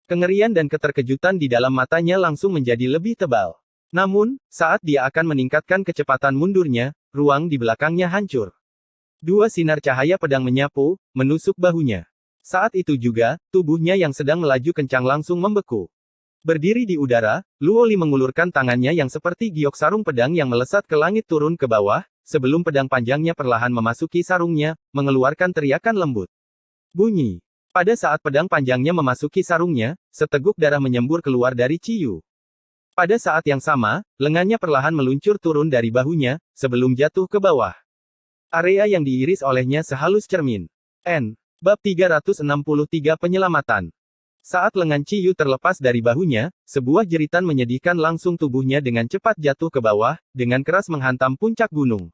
Kengerian dan keterkejutan di dalam matanya langsung menjadi lebih tebal. Namun, saat dia akan meningkatkan kecepatan mundurnya, ruang di belakangnya hancur. 2 sinar cahaya pedang menyapu, menusuk bahunya. Saat itu juga, tubuhnya yang sedang melaju kencang langsung membeku. Berdiri di udara, Luoli mengulurkan tangannya yang seperti giok sarung pedang yang melesat ke langit turun ke bawah, sebelum pedang panjangnya perlahan memasuki sarungnya, mengeluarkan teriakan lembut. Bunyi. Pada saat pedang panjangnya memasuki sarungnya, seteguk darah menyembur keluar dari Ciyu. Pada saat yang sama, lengannya perlahan meluncur turun dari bahunya, sebelum jatuh ke bawah. Area yang diiris olehnya sehalus cermin. N. Bab 363 Penyelamatan. Saat lengan Ciyu terlepas dari bahunya, sebuah jeritan menyedihkan langsung tubuhnya dengan cepat jatuh ke bawah, dengan keras menghantam puncak gunung.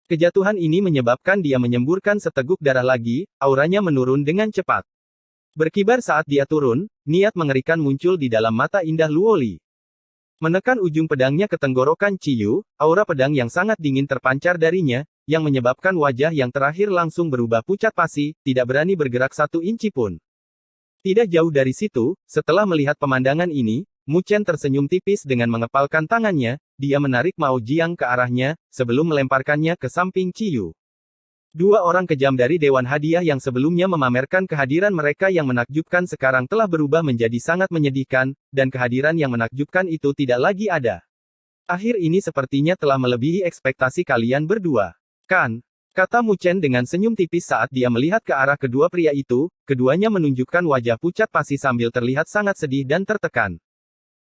Kejatuhan ini menyebabkan dia menyemburkan seteguk darah lagi, auranya menurun dengan cepat. Berkibar saat dia turun, niat mengerikan muncul di dalam mata indah Luoli. Menekan ujung pedangnya ke tenggorokan Ciyu, aura pedang yang sangat dingin terpancar darinya, yang menyebabkan wajah yang terakhir langsung berubah pucat pasi, tidak berani bergerak 1 inci pun. Tidak jauh dari situ, setelah melihat pemandangan ini, Mu Chen tersenyum tipis dengan mengepalkan tangannya, dia menarik Mao Jiang ke arahnya, sebelum melemparkannya ke samping Ciyu. 2 orang kejam dari Dewan Hadiah yang sebelumnya memamerkan kehadiran mereka yang menakjubkan sekarang telah berubah menjadi sangat menyedihkan, dan kehadiran yang menakjubkan itu tidak lagi ada. Akhir ini sepertinya telah melebihi ekspektasi kalian berdua. Kan? Kata Mu Chen dengan senyum tipis saat dia melihat ke arah kedua pria itu, keduanya menunjukkan wajah pucat pasi sambil terlihat sangat sedih dan tertekan.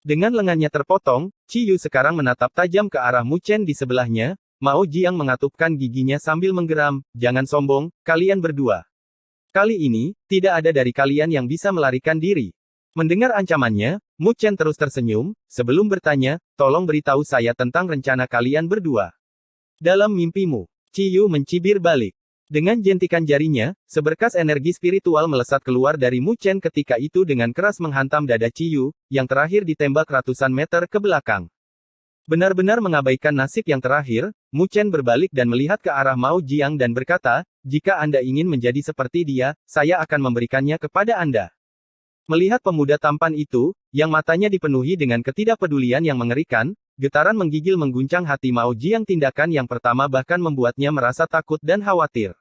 Dengan lengannya terpotong, Qiyu sekarang menatap tajam ke arah Mu Chen di sebelahnya. Mao Jiang mengatupkan giginya sambil menggeram, "Jangan sombong, kalian berdua. Kali ini, tidak ada dari kalian yang bisa melarikan diri." Mendengar ancamannya, Mu Chen terus tersenyum, sebelum bertanya, "Tolong beritahu saya tentang rencana kalian berdua." "Dalam mimpimu." Qiyu mencibir balik. Dengan jentikan jarinya, seberkas energi spiritual melesat keluar dari Mu Chen ketika itu dengan keras menghantam dada Qiyu, yang terakhir ditembak ratusan meter ke belakang. Benar-benar mengabaikan nasib yang terakhir, Mu Chen berbalik dan melihat ke arah Mao Jiang dan berkata, "Jika Anda ingin menjadi seperti dia, saya akan memberikannya kepada Anda." Melihat pemuda tampan itu, yang matanya dipenuhi dengan ketidakpedulian yang mengerikan, getaran menggigil mengguncang hati Mao Jiang. Tindakan yang pertama bahkan membuatnya merasa takut dan khawatir.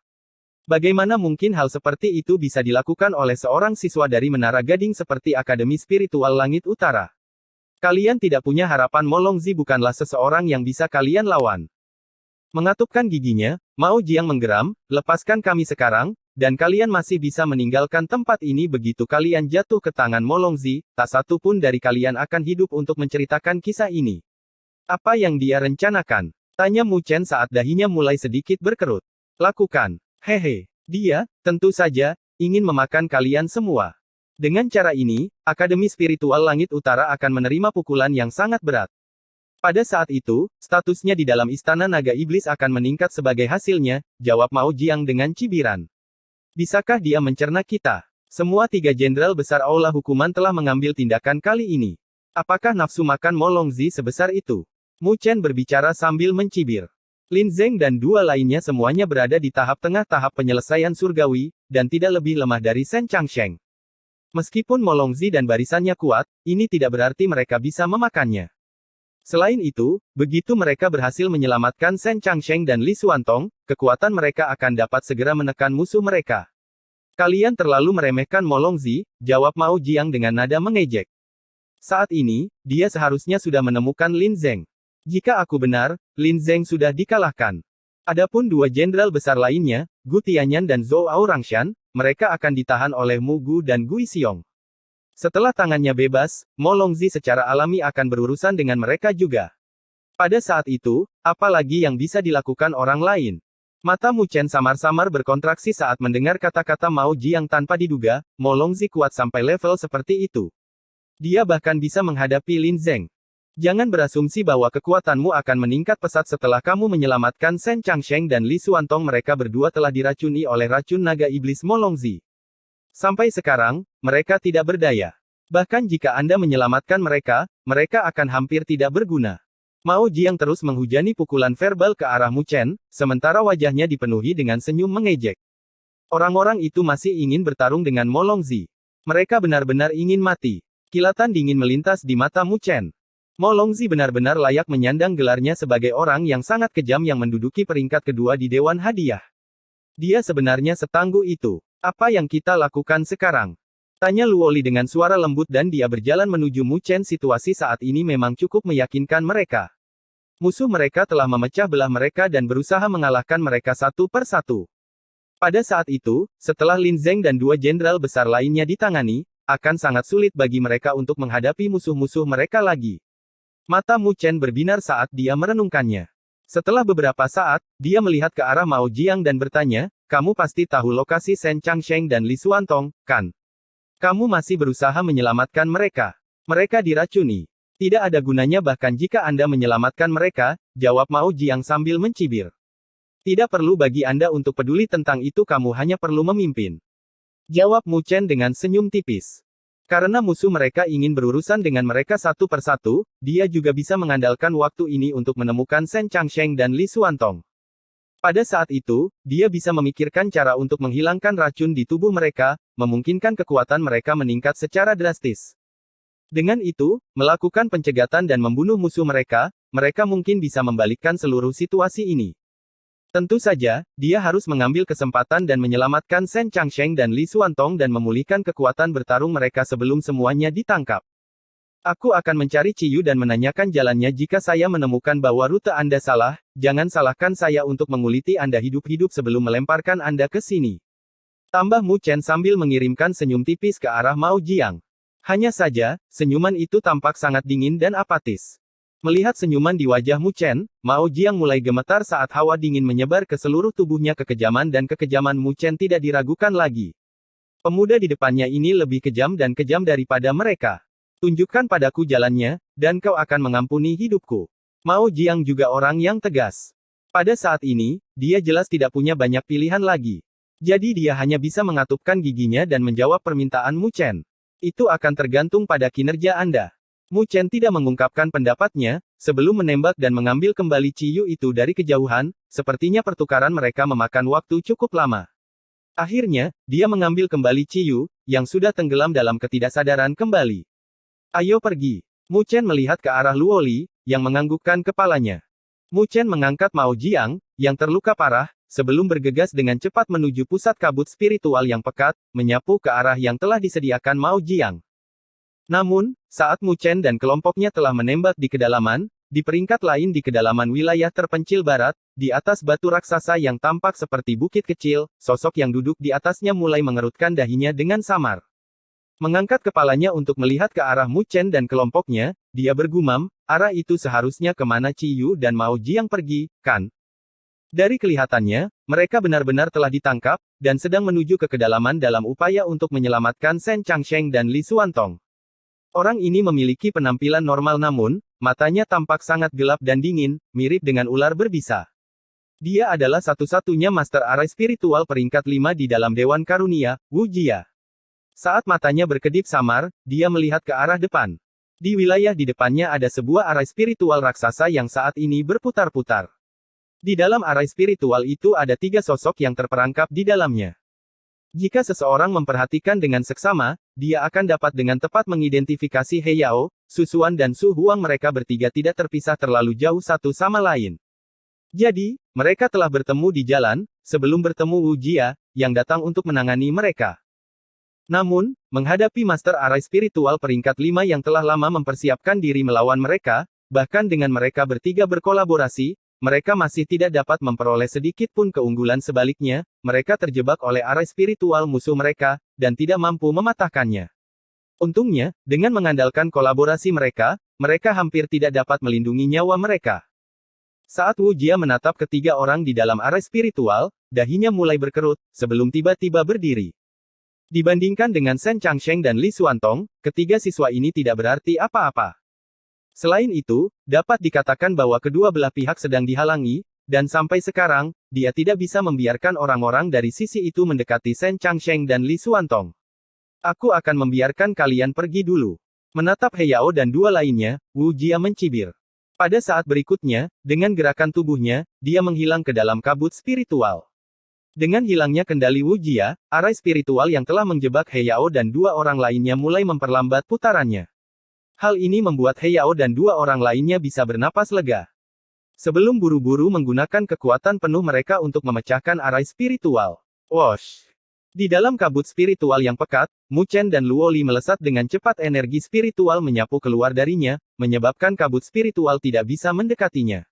Bagaimana mungkin hal seperti itu bisa dilakukan oleh seorang siswa dari Menara Gading seperti Akademi Spiritual Langit Utara? Kalian tidak punya harapan. Molongzi bukanlah seseorang yang bisa kalian lawan. Mengatupkan giginya, Mao Jiang menggeram, "Lepaskan kami sekarang, dan kalian masih bisa meninggalkan tempat ini." Begitu kalian jatuh ke tangan Molongzi, tak satu pun dari kalian akan hidup untuk menceritakan kisah ini. "Apa yang dia rencanakan?" tanya Mu Chen saat dahinya mulai sedikit berkerut. "Lakukan. Hehe. Dia, tentu saja, ingin memakan kalian semua. Dengan cara ini, Akademi Spiritual Langit Utara akan menerima pukulan yang sangat berat. Pada saat itu, statusnya di dalam Istana Naga Iblis akan meningkat sebagai hasilnya," jawab Mao Jiang dengan cibiran. "Bisakah dia mencerna kita? Semua tiga jenderal besar Aula Hukuman telah mengambil tindakan kali ini. Apakah nafsu makan Molongzi sebesar itu?" Mu Chen berbicara sambil mencibir. Lin Zeng dan dua lainnya semuanya berada di tahap tengah tahap penyelesaian surgawi, dan tidak lebih lemah dari Shen Changsheng. Meskipun Molongzi dan barisannya kuat, ini tidak berarti mereka bisa memakannya. Selain itu, begitu mereka berhasil menyelamatkan Shen Changsheng dan Li Xuantong, kekuatan mereka akan dapat segera menekan musuh mereka. "Kalian terlalu meremehkan Molongzi," jawab Mao Jiang dengan nada mengejek. "Saat ini, dia seharusnya sudah menemukan Lin Zeng. Jika aku benar, Lin Zeng sudah dikalahkan. Adapun dua jenderal besar lainnya, Gu Tianyan dan Zhou Aurangshan, mereka akan ditahan oleh Mu Gu dan Gui Xiong. Setelah tangannya bebas, Molongzi secara alami akan berurusan dengan mereka juga. Pada saat itu, apa lagi yang bisa dilakukan orang lain?" Mata Mu Chen samar-samar berkontraksi saat mendengar kata-kata Mao Jiang tanpa diduga, Molongzi kuat sampai level seperti itu. Dia bahkan bisa menghadapi Lin Zeng. "Jangan berasumsi bahwa kekuatanmu akan meningkat pesat setelah kamu menyelamatkan Shen Changsheng dan Li Xuantong. Mereka berdua telah diracuni oleh racun naga iblis Molongzi. Sampai sekarang, mereka tidak berdaya. Bahkan jika Anda menyelamatkan mereka, mereka akan hampir tidak berguna." Mao Jiang terus menghujani pukulan verbal ke arah Mu Chen, sementara wajahnya dipenuhi dengan senyum mengejek. Orang-orang itu masih ingin bertarung dengan Molongzi. Mereka benar-benar ingin mati. Kilatan dingin melintas di mata Mu Chen. Molongzi benar-benar layak menyandang gelarnya sebagai orang yang sangat kejam yang menduduki peringkat kedua di Dewan Hadiah. Dia sebenarnya setangguh itu. "Apa yang kita lakukan sekarang?" tanya Luoli dengan suara lembut dan dia berjalan menuju Mu Chen. Situasi saat ini memang cukup meyakinkan mereka. Musuh mereka telah memecah belah mereka dan berusaha mengalahkan mereka satu per satu. Pada saat itu, setelah Lin Zeng dan dua jenderal besar lainnya ditangani, akan sangat sulit bagi mereka untuk menghadapi musuh-musuh mereka lagi. Mata Mu Chen berbinar saat dia merenungkannya. Setelah beberapa saat, dia melihat ke arah Mao Jiang dan bertanya, "Kamu pasti tahu lokasi Shen Changsheng dan Li Xuantong, kan? Kamu masih berusaha menyelamatkan mereka. Mereka diracuni. Tidak ada gunanya bahkan jika Anda menyelamatkan mereka," jawab Mao Jiang sambil mencibir. "Tidak perlu bagi Anda untuk peduli tentang itu, kamu hanya perlu memimpin," jawab Mu Chen dengan senyum tipis. Karena musuh mereka ingin berurusan dengan mereka satu per satu, dia juga bisa mengandalkan waktu ini untuk menemukan Shen Changsheng dan Li Xuantong. Pada saat itu, dia bisa memikirkan cara untuk menghilangkan racun di tubuh mereka, memungkinkan kekuatan mereka meningkat secara drastis. Dengan itu, melakukan pencegatan dan membunuh musuh mereka, mereka mungkin bisa membalikkan seluruh situasi ini. Tentu saja, dia harus mengambil kesempatan dan menyelamatkan Shen Changsheng dan Li Xuantong dan memulihkan kekuatan bertarung mereka sebelum semuanya ditangkap. "Aku akan mencari Qiyu dan menanyakan jalannya jika saya menemukan bahwa rute Anda salah, jangan salahkan saya untuk menguliti Anda hidup-hidup sebelum melemparkan Anda ke sini," tambah Mu Chen sambil mengirimkan senyum tipis ke arah Mao Jiang. Hanya saja, senyuman itu tampak sangat dingin dan apatis. Melihat senyuman di wajah Mu Chen, Mao Jiang mulai gemetar saat hawa dingin menyebar ke seluruh tubuhnya. Kekejaman dan kekejaman Mu Chen tidak diragukan lagi. Pemuda di depannya ini lebih kejam dan kejam daripada mereka. Tunjukkan padaku jalannya, dan kau akan mengampuni hidupku. Mao Jiang juga orang yang tegas. Pada saat ini, dia jelas tidak punya banyak pilihan lagi. Jadi dia hanya bisa mengatupkan giginya dan menjawab permintaan Mu Chen. Itu akan tergantung pada kinerja Anda. Mu Chen tidak mengungkapkan pendapatnya, sebelum menembak dan mengambil kembali Ciyu itu dari kejauhan, sepertinya pertukaran mereka memakan waktu cukup lama. Akhirnya, dia mengambil kembali Ciyu, yang sudah tenggelam dalam ketidaksadaran kembali. Ayo pergi. Mu Chen melihat ke arah Luoli, yang menganggukkan kepalanya. Mu Chen mengangkat Mao Jiang, yang terluka parah, sebelum bergegas dengan cepat menuju pusat kabut spiritual yang pekat, menyapu ke arah yang telah disediakan Mao Jiang. Namun, saat Mu Chen dan kelompoknya telah menembak di kedalaman, di peringkat lain di kedalaman wilayah terpencil barat, di atas batu raksasa yang tampak seperti bukit kecil, sosok yang duduk di atasnya mulai mengerutkan dahinya dengan samar. Mengangkat kepalanya untuk melihat ke arah Mu Chen dan kelompoknya, dia bergumam, arah itu seharusnya kemana Ciyu dan Mao Jiang pergi, kan? Dari kelihatannya, mereka benar-benar telah ditangkap, dan sedang menuju ke kedalaman dalam upaya untuk menyelamatkan Shen Changsheng dan Li Xuantong. Orang ini memiliki penampilan normal namun, matanya tampak sangat gelap dan dingin, mirip dengan ular berbisa. Dia adalah satu-satunya Master Arai Spiritual peringkat 5 di dalam Dewan Karunia, Wu Jia. Saat matanya berkedip samar, dia melihat ke arah depan. Di wilayah di depannya ada sebuah arai spiritual raksasa yang saat ini berputar-putar. Di dalam arai spiritual itu ada 3 sosok yang terperangkap di dalamnya. Jika seseorang memperhatikan dengan seksama, dia akan dapat dengan tepat mengidentifikasi He Yao, Su Xuan dan Su Huang. Mereka bertiga tidak terpisah terlalu jauh satu sama lain. Jadi, mereka telah bertemu di jalan, sebelum bertemu Wu Jia, yang datang untuk menangani mereka. Namun, menghadapi Master Arai Spiritual peringkat 5 yang telah lama mempersiapkan diri melawan mereka, bahkan dengan mereka bertiga berkolaborasi, mereka masih tidak dapat memperoleh sedikit pun keunggulan. Sebaliknya, mereka terjebak oleh arai spiritual musuh mereka, dan tidak mampu mematahkannya. Untungnya, dengan mengandalkan kolaborasi mereka, mereka hampir tidak dapat melindungi nyawa mereka. Saat Wu Jia menatap ketiga orang di dalam arai spiritual, dahinya mulai berkerut, sebelum tiba-tiba berdiri. Dibandingkan dengan Shen Changsheng dan Li Xuantong, ketiga siswa ini tidak berarti apa-apa. Selain itu, dapat dikatakan bahwa kedua belah pihak sedang dihalangi, dan sampai sekarang, dia tidak bisa membiarkan orang-orang dari sisi itu mendekati Shen Changsheng dan Li Xuantong. Aku akan membiarkan kalian pergi dulu. Menatap He Yao dan dua lainnya, Wu Jia mencibir. Pada saat berikutnya, dengan gerakan tubuhnya, dia menghilang ke dalam kabut spiritual. Dengan hilangnya kendali Wu Jia, arai spiritual yang telah menjebak He Yao dan dua orang lainnya mulai memperlambat putarannya. Hal ini membuat He Yao dan dua orang lainnya bisa bernapas lega. Sebelum buru-buru menggunakan kekuatan penuh mereka untuk memecahkan arai spiritual. Wosh! Di dalam kabut spiritual yang pekat, Mu Chen dan Luoli melesat dengan cepat. Energi spiritual menyapu keluar darinya, menyebabkan kabut spiritual tidak bisa mendekatinya.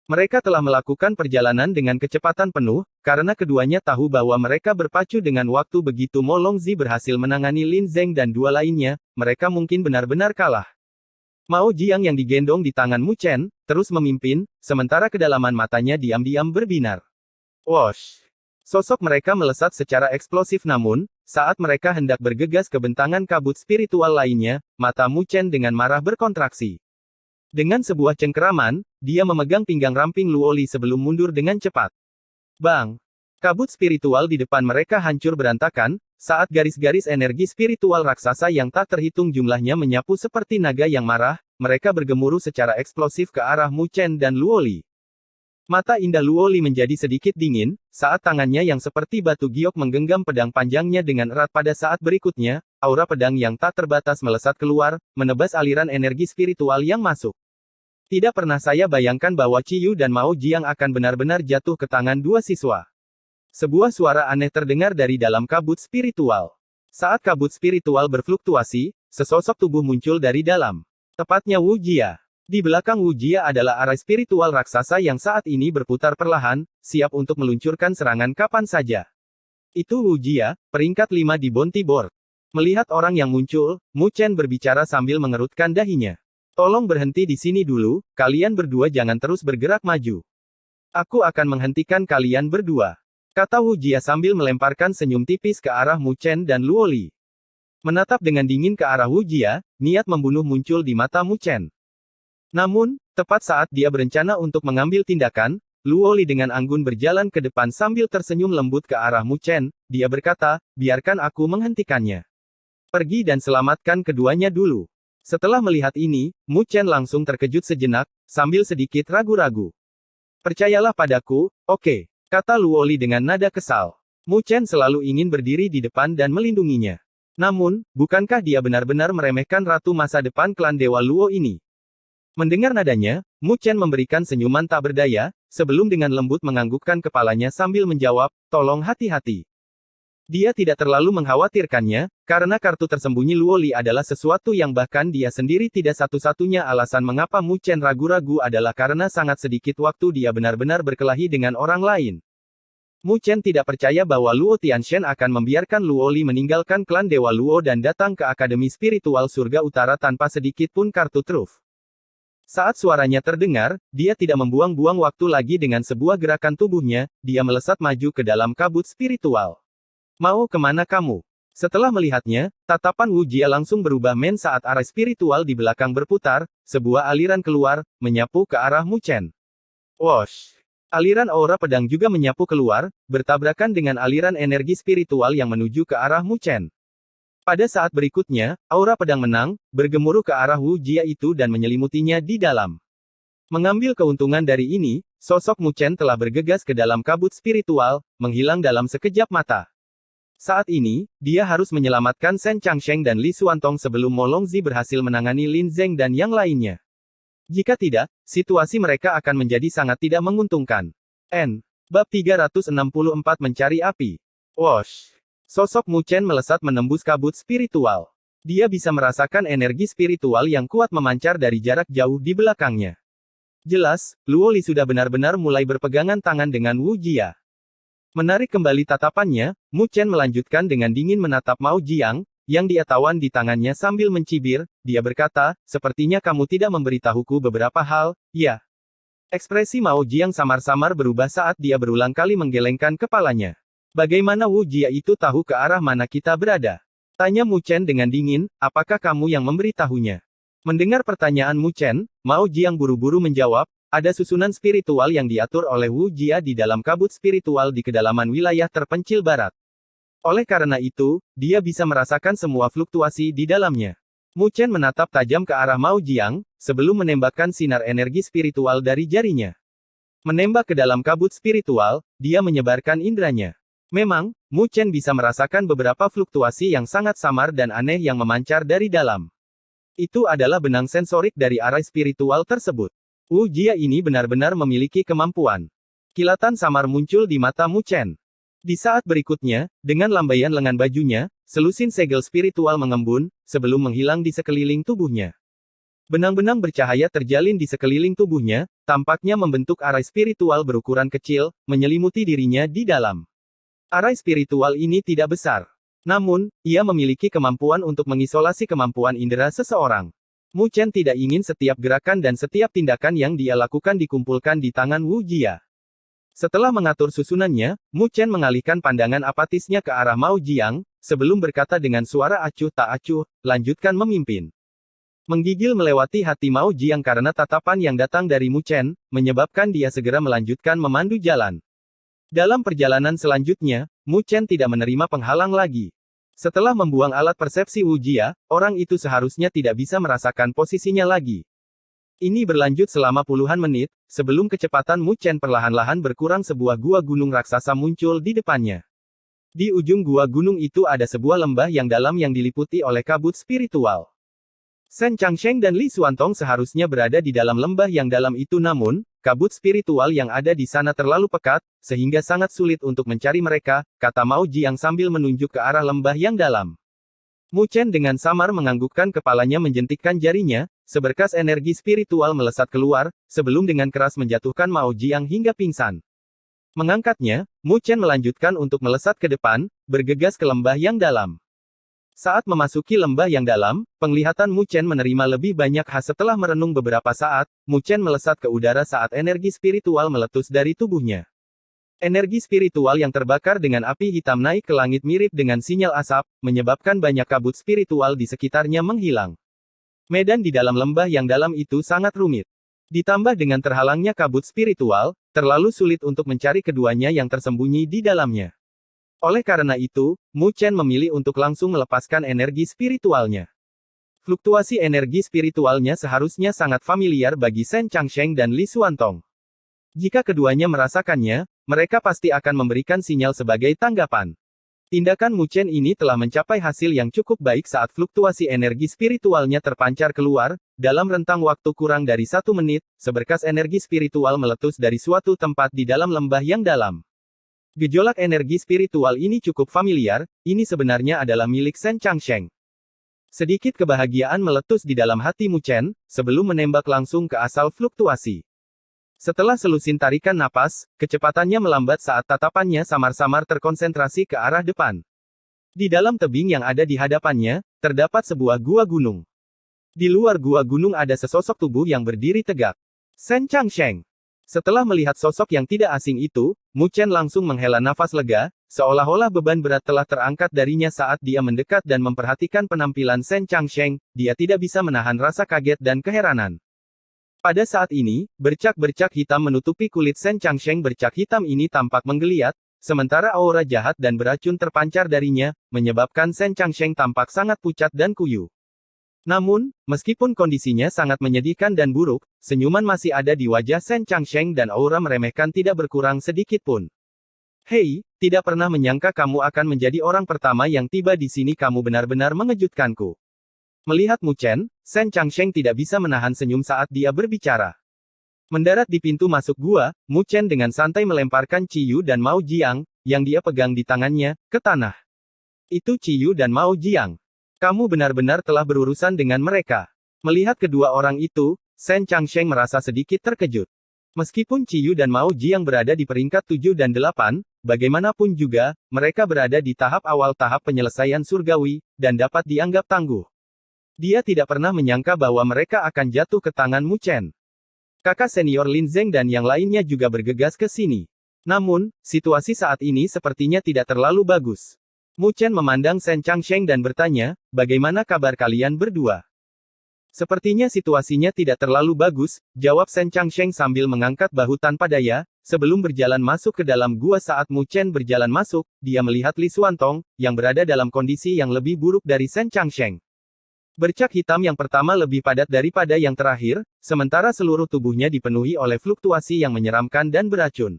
Mereka telah melakukan perjalanan dengan kecepatan penuh, karena keduanya tahu bahwa mereka berpacu dengan waktu. Begitu Mo Longzi berhasil menangani Lin Zeng dan dua lainnya, mereka mungkin benar-benar kalah. Mao Jiang yang digendong di tangan Mu Chen, terus memimpin, sementara kedalaman matanya diam-diam berbinar. Wosh! Sosok mereka melesat secara eksplosif namun, saat mereka hendak bergegas ke bentangan kabut spiritual lainnya, mata Mu Chen dengan marah berkontraksi. Dengan sebuah cengkeraman, dia memegang pinggang ramping Luoli sebelum mundur dengan cepat. Bang! Kabut spiritual di depan mereka hancur berantakan, saat garis-garis energi spiritual raksasa yang tak terhitung jumlahnya menyapu seperti naga yang marah, mereka bergemuruh secara eksplosif ke arah Mu Chen dan Luoli. Mata indah Luoli menjadi sedikit dingin, saat tangannya yang seperti batu giok menggenggam pedang panjangnya dengan erat. Pada saat berikutnya, aura pedang yang tak terbatas melesat keluar, menebas aliran energi spiritual yang masuk. Tidak pernah saya bayangkan bahwa Ciyu dan Mao Jiang akan benar-benar jatuh ke tangan dua siswa. Sebuah suara aneh terdengar dari dalam kabut spiritual. Saat kabut spiritual berfluktuasi, sesosok tubuh muncul dari dalam. Tepatnya Wu Jia. Di belakang Wu Jia adalah arai spiritual raksasa yang saat ini berputar perlahan, siap untuk meluncurkan serangan kapan saja. Itu Wu Jia, peringkat 5 di Bounty Board. Melihat orang yang muncul, Mu Chen berbicara sambil mengerutkan dahinya. Tolong berhenti di sini dulu, kalian berdua jangan terus bergerak maju. Aku akan menghentikan kalian berdua, kata Wu Jia sambil melemparkan senyum tipis ke arah Mu Chen dan Luo Li. Menatap dengan dingin ke arah Wu Jia, niat membunuh muncul di mata Mu Chen. Namun, tepat saat dia berencana untuk mengambil tindakan, Luo Li dengan anggun berjalan ke depan sambil tersenyum lembut ke arah Mu Chen. Dia berkata, biarkan aku menghentikannya. Pergi dan selamatkan keduanya dulu. Setelah melihat ini, Mu Chen langsung terkejut sejenak, sambil sedikit ragu-ragu. Percayalah padaku, oke, kata Luo Li dengan nada kesal. Mu Chen selalu ingin berdiri di depan dan melindunginya. Namun, bukankah dia benar-benar meremehkan ratu masa depan klan Dewa Luo ini? Mendengar nadanya, Mu Chen memberikan senyuman tak berdaya, sebelum dengan lembut menganggukkan kepalanya sambil menjawab, tolong hati-hati. Dia tidak terlalu mengkhawatirkannya, karena kartu tersembunyi Luo Li adalah sesuatu yang bahkan dia sendiri tidak satu-satunya alasan mengapa Mu Chen ragu-ragu adalah karena sangat sedikit waktu dia benar-benar berkelahi dengan orang lain. Mu Chen tidak percaya bahwa Luo Tianshen akan membiarkan Luo Li meninggalkan klan Dewa Luo dan datang ke Akademi Spiritual Surga Utara tanpa sedikit pun kartu truf. Saat suaranya terdengar, dia tidak membuang-buang waktu lagi dengan sebuah gerakan tubuhnya, dia melesat maju ke dalam kabut spiritual. Mau kemana kamu? Setelah melihatnya, tatapan Wu Jia langsung berubah saat arah spiritual di belakang berputar, sebuah aliran keluar, menyapu ke arah Mu Chen. Wosh! Aliran aura pedang juga menyapu keluar, bertabrakan dengan aliran energi spiritual yang menuju ke arah Mu Chen. Pada saat berikutnya, aura pedang menang, bergemuruh ke arah Wu Jia itu dan menyelimutinya di dalam. Mengambil keuntungan dari ini, sosok Mu Chen telah bergegas ke dalam kabut spiritual, menghilang dalam sekejap mata. Saat ini, dia harus menyelamatkan Shen Changsheng dan Li Xuantong sebelum Mo Longzi berhasil menangani Lin Zeng dan yang lainnya. Jika tidak, situasi mereka akan menjadi sangat tidak menguntungkan. Bab 364 Mencari Api. Wosh! Sosok Mu Chen melesat menembus kabut spiritual. Dia bisa merasakan energi spiritual yang kuat memancar dari jarak jauh di belakangnya. Jelas, Luo Li sudah benar-benar mulai berpegangan tangan dengan Wu Jia. Menarik kembali tatapannya, Mu Chen melanjutkan dengan dingin menatap Mao Jiang, yang dia tawan di tangannya sambil mencibir. Dia berkata, sepertinya kamu tidak memberitahuku beberapa hal, ya. Ekspresi Mao Jiang samar-samar berubah saat dia berulang kali menggelengkan kepalanya. Bagaimana Wu Jia itu tahu ke arah mana kita berada? Tanya Mu Chen dengan dingin, apakah kamu yang memberitahunya? Mendengar pertanyaan Mu Chen, Mao Jiang buru-buru menjawab, ada susunan spiritual yang diatur oleh Wu Jia di dalam kabut spiritual di kedalaman wilayah terpencil barat. Oleh karena itu, dia bisa merasakan semua fluktuasi di dalamnya. Mu Chen menatap tajam ke arah Mao Jiang, sebelum menembakkan sinar energi spiritual dari jarinya. Menembak ke dalam kabut spiritual, dia menyebarkan indranya. Memang, Mu Chen bisa merasakan beberapa fluktuasi yang sangat samar dan aneh yang memancar dari dalam. Itu adalah benang sensorik dari arah spiritual tersebut. Wu Jia ini benar-benar memiliki kemampuan. Kilatan samar muncul di mata Mu Chen. Di saat berikutnya, dengan lambaian lengan bajunya, selusin segel spiritual mengembun, sebelum menghilang di sekeliling tubuhnya. Benang-benang bercahaya terjalin di sekeliling tubuhnya, tampaknya membentuk arai spiritual berukuran kecil, menyelimuti dirinya di dalam. Arai spiritual ini tidak besar. Namun, ia memiliki kemampuan untuk mengisolasi kemampuan indera seseorang. Mu Chen tidak ingin setiap gerakan dan setiap tindakan yang dia lakukan dikumpulkan di tangan Wu Jia. Setelah mengatur susunannya, Mu Chen mengalihkan pandangan apatisnya ke arah Mao Jiang, sebelum berkata dengan suara acuh tak acuh, lanjutkan memimpin. Menggigil melewati hati Mao Jiang karena tatapan yang datang dari Mu Chen, menyebabkan dia segera melanjutkan memandu jalan. Dalam perjalanan selanjutnya, Mu Chen tidak menerima penghalang lagi. Setelah membuang alat persepsi Wu Jia, orang itu seharusnya tidak bisa merasakan posisinya lagi. Ini berlanjut selama puluhan menit, sebelum kecepatan Mu Chen perlahan-lahan berkurang sebuah gua gunung raksasa muncul di depannya. Di ujung gua gunung itu ada sebuah lembah yang dalam yang diliputi oleh kabut spiritual. Shen Changsheng dan Li Xuantong seharusnya berada di dalam lembah yang dalam itu namun, kabut spiritual yang ada di sana terlalu pekat, sehingga sangat sulit untuk mencari mereka, kata Mao Jiang sambil menunjuk ke arah lembah yang dalam. Mu Chen dengan samar menganggukkan kepalanya menjentikkan jarinya, seberkas energi spiritual melesat keluar, sebelum dengan keras menjatuhkan Mao Jiang hingga pingsan. Mengangkatnya, Mu Chen melanjutkan untuk melesat ke depan, bergegas ke lembah yang dalam. Saat memasuki lembah yang dalam, penglihatan Mu Chen menerima lebih banyak khas setelah merenung beberapa saat. Mu Chen melesat ke udara saat energi spiritual meletus dari tubuhnya. Energi spiritual yang terbakar dengan api hitam naik ke langit mirip dengan sinyal asap, menyebabkan banyak kabut spiritual di sekitarnya menghilang. Medan di dalam lembah yang dalam itu sangat rumit. Ditambah dengan terhalangnya kabut spiritual, terlalu sulit untuk mencari keduanya yang tersembunyi di dalamnya. Oleh karena itu, Mu Chen memilih untuk langsung melepaskan energi spiritualnya. Fluktuasi energi spiritualnya seharusnya sangat familiar bagi Shen Changsheng dan Li Xuantong. Jika keduanya merasakannya, mereka pasti akan memberikan sinyal sebagai tanggapan. Tindakan Mu Chen ini telah mencapai hasil yang cukup baik saat fluktuasi energi spiritualnya terpancar keluar, dalam rentang waktu kurang dari 1 menit, seberkas energi spiritual meletus dari suatu tempat di dalam lembah yang dalam. Gejolak energi spiritual ini cukup familiar, ini sebenarnya adalah milik Shen Changsheng. Sedikit kebahagiaan meletus di dalam hati Mu Chen, sebelum menembak langsung ke asal fluktuasi. Setelah selusin tarikan napas, kecepatannya melambat saat tatapannya samar-samar terkonsentrasi ke arah depan. Di dalam tebing yang ada di hadapannya, terdapat sebuah gua gunung. Di luar gua gunung ada sesosok tubuh yang berdiri tegak. Shen Changsheng. Setelah melihat sosok yang tidak asing itu, Mu Chen langsung menghela nafas lega, seolah-olah beban berat telah terangkat darinya saat dia mendekat dan memperhatikan penampilan Shen Changsheng, dia tidak bisa menahan rasa kaget dan keheranan. Pada saat ini, bercak-bercak hitam menutupi kulit Shen Changsheng. Bercak hitam ini tampak menggeliat, sementara aura jahat dan beracun terpancar darinya, menyebabkan Shen Changsheng tampak sangat pucat dan kuyu. Namun, meskipun kondisinya sangat menyedihkan dan buruk, senyuman masih ada di wajah Shen Changsheng dan aura meremehkan tidak berkurang sedikit pun. Hei, tidak pernah menyangka kamu akan menjadi orang pertama yang tiba di sini. Kamu benar-benar mengejutkanku. Melihat Mu Chen, Shen Changsheng tidak bisa menahan senyum saat dia berbicara. Mendarat di pintu masuk gua, Mu Chen dengan santai melemparkan Ciyu dan Mao Jiang, yang dia pegang di tangannya, ke tanah. Itu Ciyu dan Mao Jiang. Kamu benar-benar telah berurusan dengan mereka. Melihat kedua orang itu, Shen Changsheng merasa sedikit terkejut. Meskipun Ciyu dan Mao Jiang berada di peringkat 7 dan 8, bagaimanapun juga, mereka berada di tahap awal tahap penyelesaian surgawi, dan dapat dianggap tangguh. Dia tidak pernah menyangka bahwa mereka akan jatuh ke tangan Mu Chen. Kakak senior Lin Zeng dan yang lainnya juga bergegas ke sini. Namun, situasi saat ini sepertinya tidak terlalu bagus. Mu Chen memandang Shen Changsheng dan bertanya, bagaimana kabar kalian berdua? Sepertinya situasinya tidak terlalu bagus, jawab Shen Changsheng sambil mengangkat bahu tanpa daya. Sebelum berjalan masuk ke dalam gua saat Mu Chen berjalan masuk, dia melihat Li Xuantong, yang berada dalam kondisi yang lebih buruk dari Shen Changsheng. Bercak hitam yang pertama lebih padat daripada yang terakhir, sementara seluruh tubuhnya dipenuhi oleh fluktuasi yang menyeramkan dan beracun.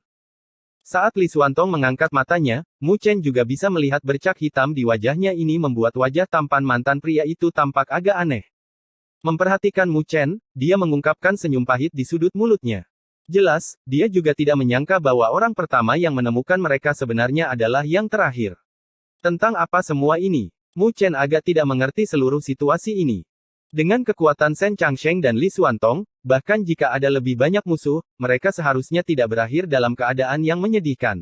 Saat Li Xuantong mengangkat matanya, Mu Chen juga bisa melihat bercak hitam di wajahnya. Ini membuat wajah tampan mantan pria itu tampak agak aneh. Memperhatikan Mu Chen, dia mengungkapkan senyum pahit di sudut mulutnya. Jelas, dia juga tidak menyangka bahwa orang pertama yang menemukan mereka sebenarnya adalah yang terakhir. Tentang apa semua ini? Mu Chen agak tidak mengerti seluruh situasi ini. Dengan kekuatan Shen Changsheng dan Li Xuantong, bahkan jika ada lebih banyak musuh, mereka seharusnya tidak berakhir dalam keadaan yang menyedihkan.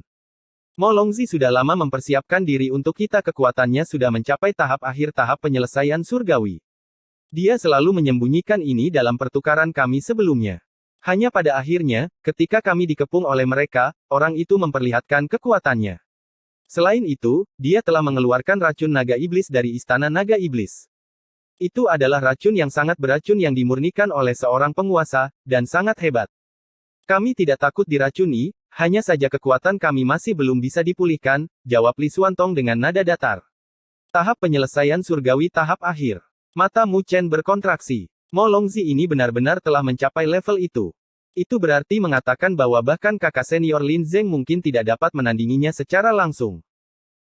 Mo Longzi sudah lama mempersiapkan diri untuk kita. Kekuatannya sudah mencapai tahap akhir tahap penyelesaian surgawi. Dia selalu menyembunyikan ini dalam pertukaran kami sebelumnya. Hanya pada akhirnya, ketika kami dikepung oleh mereka, orang itu memperlihatkan kekuatannya. Selain itu, dia telah mengeluarkan racun naga iblis dari istana naga iblis. Itu adalah racun yang sangat beracun yang dimurnikan oleh seorang penguasa, dan sangat hebat. Kami tidak takut diracuni, hanya saja kekuatan kami masih belum bisa dipulihkan, jawab Li Xuantong dengan nada datar. Tahap penyelesaian surgawi tahap akhir. Mata Mu Chen berkontraksi. Mo Longzi ini benar-benar telah mencapai level itu. Itu berarti mengatakan bahwa bahkan kakak senior Lin Zeng mungkin tidak dapat menandinginya secara langsung.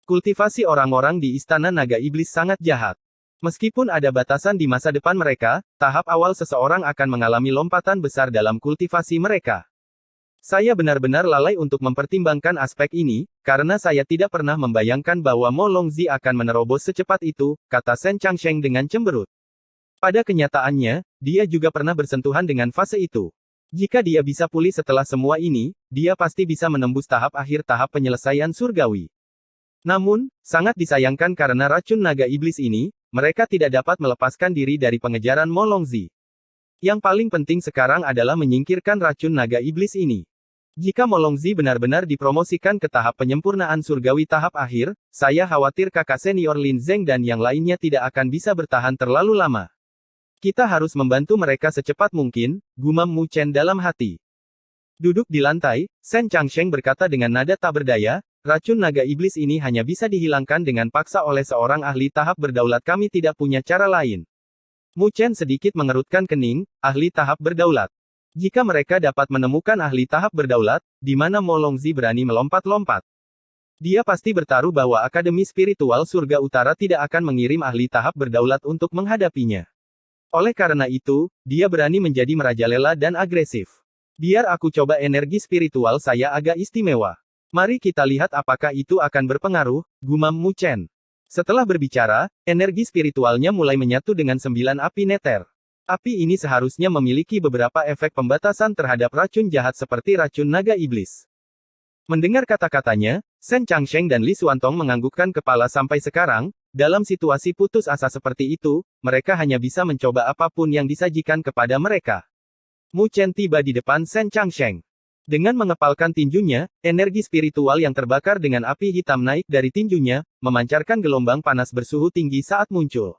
Kultivasi orang-orang di istana naga iblis sangat jahat. Meskipun ada batasan di masa depan mereka, tahap awal seseorang akan mengalami lompatan besar dalam kultivasi mereka. Saya benar-benar lalai untuk mempertimbangkan aspek ini, karena saya tidak pernah membayangkan bahwa Mo Longzi akan menerobos secepat itu, kata Shen Changsheng dengan cemberut. Pada kenyataannya, dia juga pernah bersentuhan dengan fase itu. Jika dia bisa pulih setelah semua ini, dia pasti bisa menembus tahap akhir tahap penyelesaian surgawi. Namun, sangat disayangkan karena racun naga iblis ini, mereka tidak dapat melepaskan diri dari pengejaran Mo Longzi. Yang paling penting sekarang adalah menyingkirkan racun naga iblis ini. Jika Mo Longzi benar-benar dipromosikan ke tahap penyempurnaan surgawi tahap akhir, saya khawatir kakak senior Lin Zeng dan yang lainnya tidak akan bisa bertahan terlalu lama. Kita harus membantu mereka secepat mungkin, gumam Mu Chen dalam hati. Duduk di lantai, Shen Changsheng berkata dengan nada tak berdaya, racun naga iblis ini hanya bisa dihilangkan dengan paksa oleh seorang ahli tahap berdaulat, kami tidak punya cara lain. Mu Chen sedikit mengerutkan kening, ahli tahap berdaulat. Jika mereka dapat menemukan ahli tahap berdaulat, di mana Mo Longzi berani melompat-lompat. Dia pasti bertaruh bahwa Akademi Spiritual Surga Utara tidak akan mengirim ahli tahap berdaulat untuk menghadapinya. Oleh karena itu, dia berani menjadi merajalela dan agresif. Biar aku coba energi spiritual saya agak istimewa. Mari kita lihat apakah itu akan berpengaruh, gumam Mu Chen. Setelah berbicara, energi spiritualnya mulai menyatu dengan 9 api neter. Api ini seharusnya memiliki beberapa efek pembatasan terhadap racun jahat seperti racun naga iblis. Mendengar kata-katanya, Shen Changsheng dan Li Xuantong menganggukkan kepala sampai sekarang, dalam situasi putus asa seperti itu, mereka hanya bisa mencoba apapun yang disajikan kepada mereka. Mu Chen tiba di depan Shen Changsheng. Dengan mengepalkan tinjunya, energi spiritual yang terbakar dengan api hitam naik dari tinjunya, memancarkan gelombang panas bersuhu tinggi saat muncul.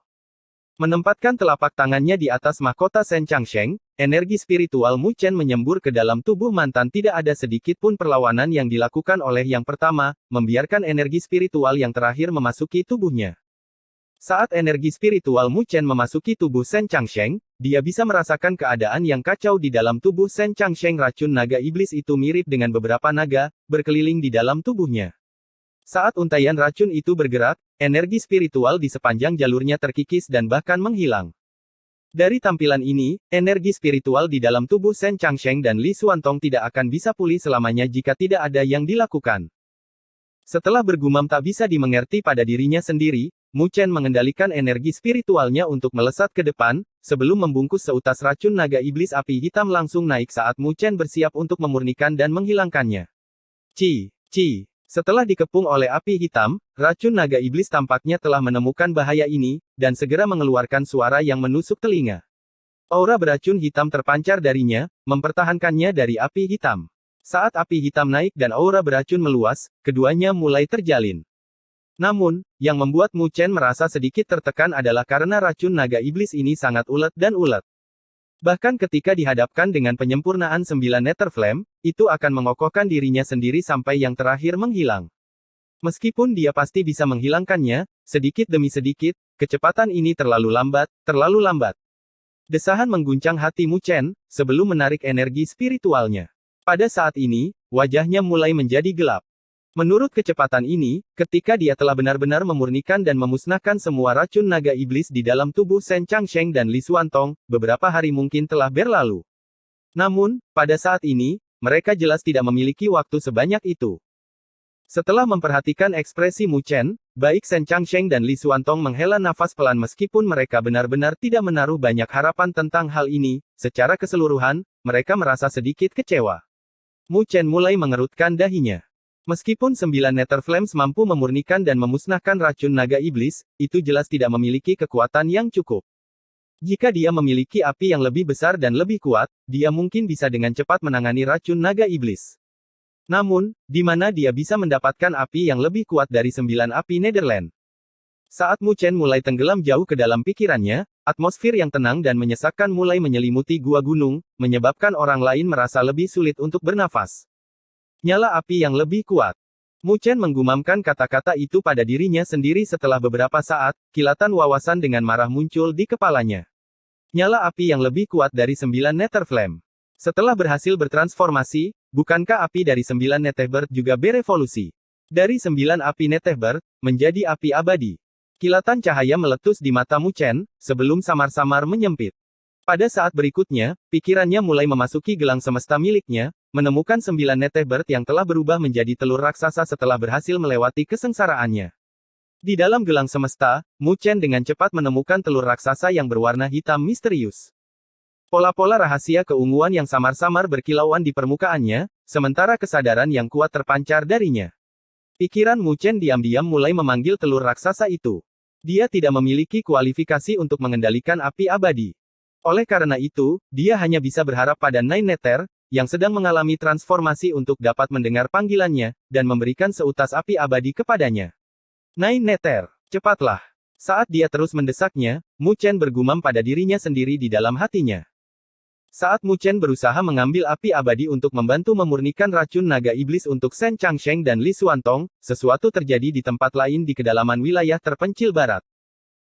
Menempatkan telapak tangannya di atas mahkota Shen Changsheng, energi spiritual Mu Chen menyembur ke dalam tubuh mantan. Tidak ada sedikit pun perlawanan yang dilakukan oleh yang pertama, membiarkan energi spiritual yang terakhir memasuki tubuhnya. Saat energi spiritual Mu Chen memasuki tubuh Shen Changsheng, dia bisa merasakan keadaan yang kacau di dalam tubuh Shen Changsheng. Racun naga iblis itu mirip dengan beberapa naga, berkeliling di dalam tubuhnya. Saat untaian racun itu bergerak, energi spiritual di sepanjang jalurnya terkikis dan bahkan menghilang. Dari tampilan ini, energi spiritual di dalam tubuh Shen Changsheng dan Li Xuantong tidak akan bisa pulih selamanya jika tidak ada yang dilakukan. Setelah bergumam tak bisa dimengerti pada dirinya sendiri, Mu Chen mengendalikan energi spiritualnya untuk melesat ke depan, sebelum membungkus seutas racun naga iblis. Api hitam langsung naik saat Mu Chen bersiap untuk memurnikan dan menghilangkannya. Ci. Setelah dikepung oleh api hitam, racun naga iblis tampaknya telah menemukan bahaya ini, dan segera mengeluarkan suara yang menusuk telinga. Aura beracun hitam terpancar darinya, mempertahankannya dari api hitam. Saat api hitam naik dan aura beracun meluas, keduanya mulai terjalin. Namun, yang membuat Mu Chen merasa sedikit tertekan adalah karena racun naga iblis ini sangat ulet dan ulet. Bahkan ketika dihadapkan dengan penyempurnaan 9 Nether Flame, itu akan mengokohkan dirinya sendiri sampai yang terakhir menghilang. Meskipun dia pasti bisa menghilangkannya, sedikit demi sedikit, kecepatan ini terlalu lambat, terlalu lambat. Desahan mengguncang hati Mu Chen, sebelum menarik energi spiritualnya. Pada saat ini, wajahnya mulai menjadi gelap. Menurut kecepatan ini, ketika dia telah benar-benar memurnikan dan memusnahkan semua racun naga iblis di dalam tubuh Shen Changsheng dan Li Xuantong, beberapa hari mungkin telah berlalu. Namun, pada saat ini, mereka jelas tidak memiliki waktu sebanyak itu. Setelah memperhatikan ekspresi Mu Chen, baik Shen Changsheng dan Li Xuantong menghela nafas pelan meskipun mereka benar-benar tidak menaruh banyak harapan tentang hal ini, secara keseluruhan, mereka merasa sedikit kecewa. Mu Chen mulai mengerutkan dahinya. Meskipun 9 Nether Flames mampu memurnikan dan memusnahkan racun naga iblis, itu jelas tidak memiliki kekuatan yang cukup. Jika dia memiliki api yang lebih besar dan lebih kuat, dia mungkin bisa dengan cepat menangani racun naga iblis. Namun, di mana dia bisa mendapatkan api yang lebih kuat dari 9 api Netherland? Saat Mu Chen mulai tenggelam jauh ke dalam pikirannya, atmosfer yang tenang dan menyesakkan mulai menyelimuti gua gunung, menyebabkan orang lain merasa lebih sulit untuk bernafas. Nyala api yang lebih kuat. Mu Chen menggumamkan kata-kata itu pada dirinya sendiri setelah beberapa saat, kilatan wawasan dengan marah muncul di kepalanya. Nyala api yang lebih kuat dari 9 Nether Flame. Setelah berhasil bertransformasi, bukankah api dari 9 Nether juga berevolusi? Dari 9 api Nether, menjadi api abadi. Kilatan cahaya meletus di mata Mu Chen, sebelum samar-samar menyempit. Pada saat berikutnya, pikirannya mulai memasuki gelang semesta miliknya, menemukan 9 Nether yang telah berubah menjadi telur raksasa setelah berhasil melewati kesengsaraannya. Di dalam gelang semesta, Mu Chen dengan cepat menemukan telur raksasa yang berwarna hitam misterius. Pola-pola rahasia keunguan yang samar-samar berkilauan di permukaannya, sementara kesadaran yang kuat terpancar darinya. Pikiran Mu Chen diam-diam mulai memanggil telur raksasa itu. Dia tidak memiliki kualifikasi untuk mengendalikan api abadi. Oleh karena itu, dia hanya bisa berharap pada Nine Nether, yang sedang mengalami transformasi untuk dapat mendengar panggilannya, dan memberikan seutas api abadi kepadanya. Nine Nether, cepatlah. Saat dia terus mendesaknya, Mu Chen bergumam pada dirinya sendiri di dalam hatinya. Saat Mu Chen berusaha mengambil api abadi untuk membantu memurnikan racun naga iblis untuk Shen Changsheng dan Li Xuantong, sesuatu terjadi di tempat lain di kedalaman wilayah terpencil barat.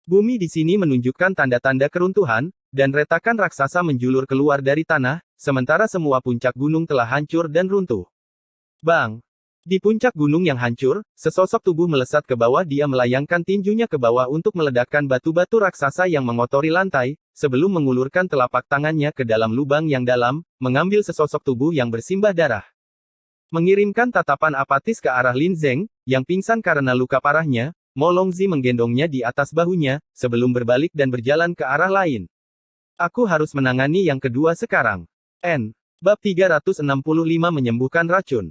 Bumi di sini menunjukkan tanda-tanda keruntuhan, dan retakan raksasa menjulur keluar dari tanah, sementara semua puncak gunung telah hancur dan runtuh. Bang! Di puncak gunung yang hancur, sesosok tubuh melesat ke bawah. Dia melayangkan tinjunya ke bawah untuk meledakkan batu-batu raksasa yang mengotori lantai, sebelum mengulurkan telapak tangannya ke dalam lubang yang dalam, mengambil sesosok tubuh yang bersimbah darah. Mengirimkan tatapan apatis ke arah Lin Zeng, yang pingsan karena luka parahnya, Mo Longzi menggendongnya di atas bahunya, sebelum berbalik dan berjalan ke arah lain. Aku harus menangani yang kedua sekarang. Bab 365 menyembuhkan racun.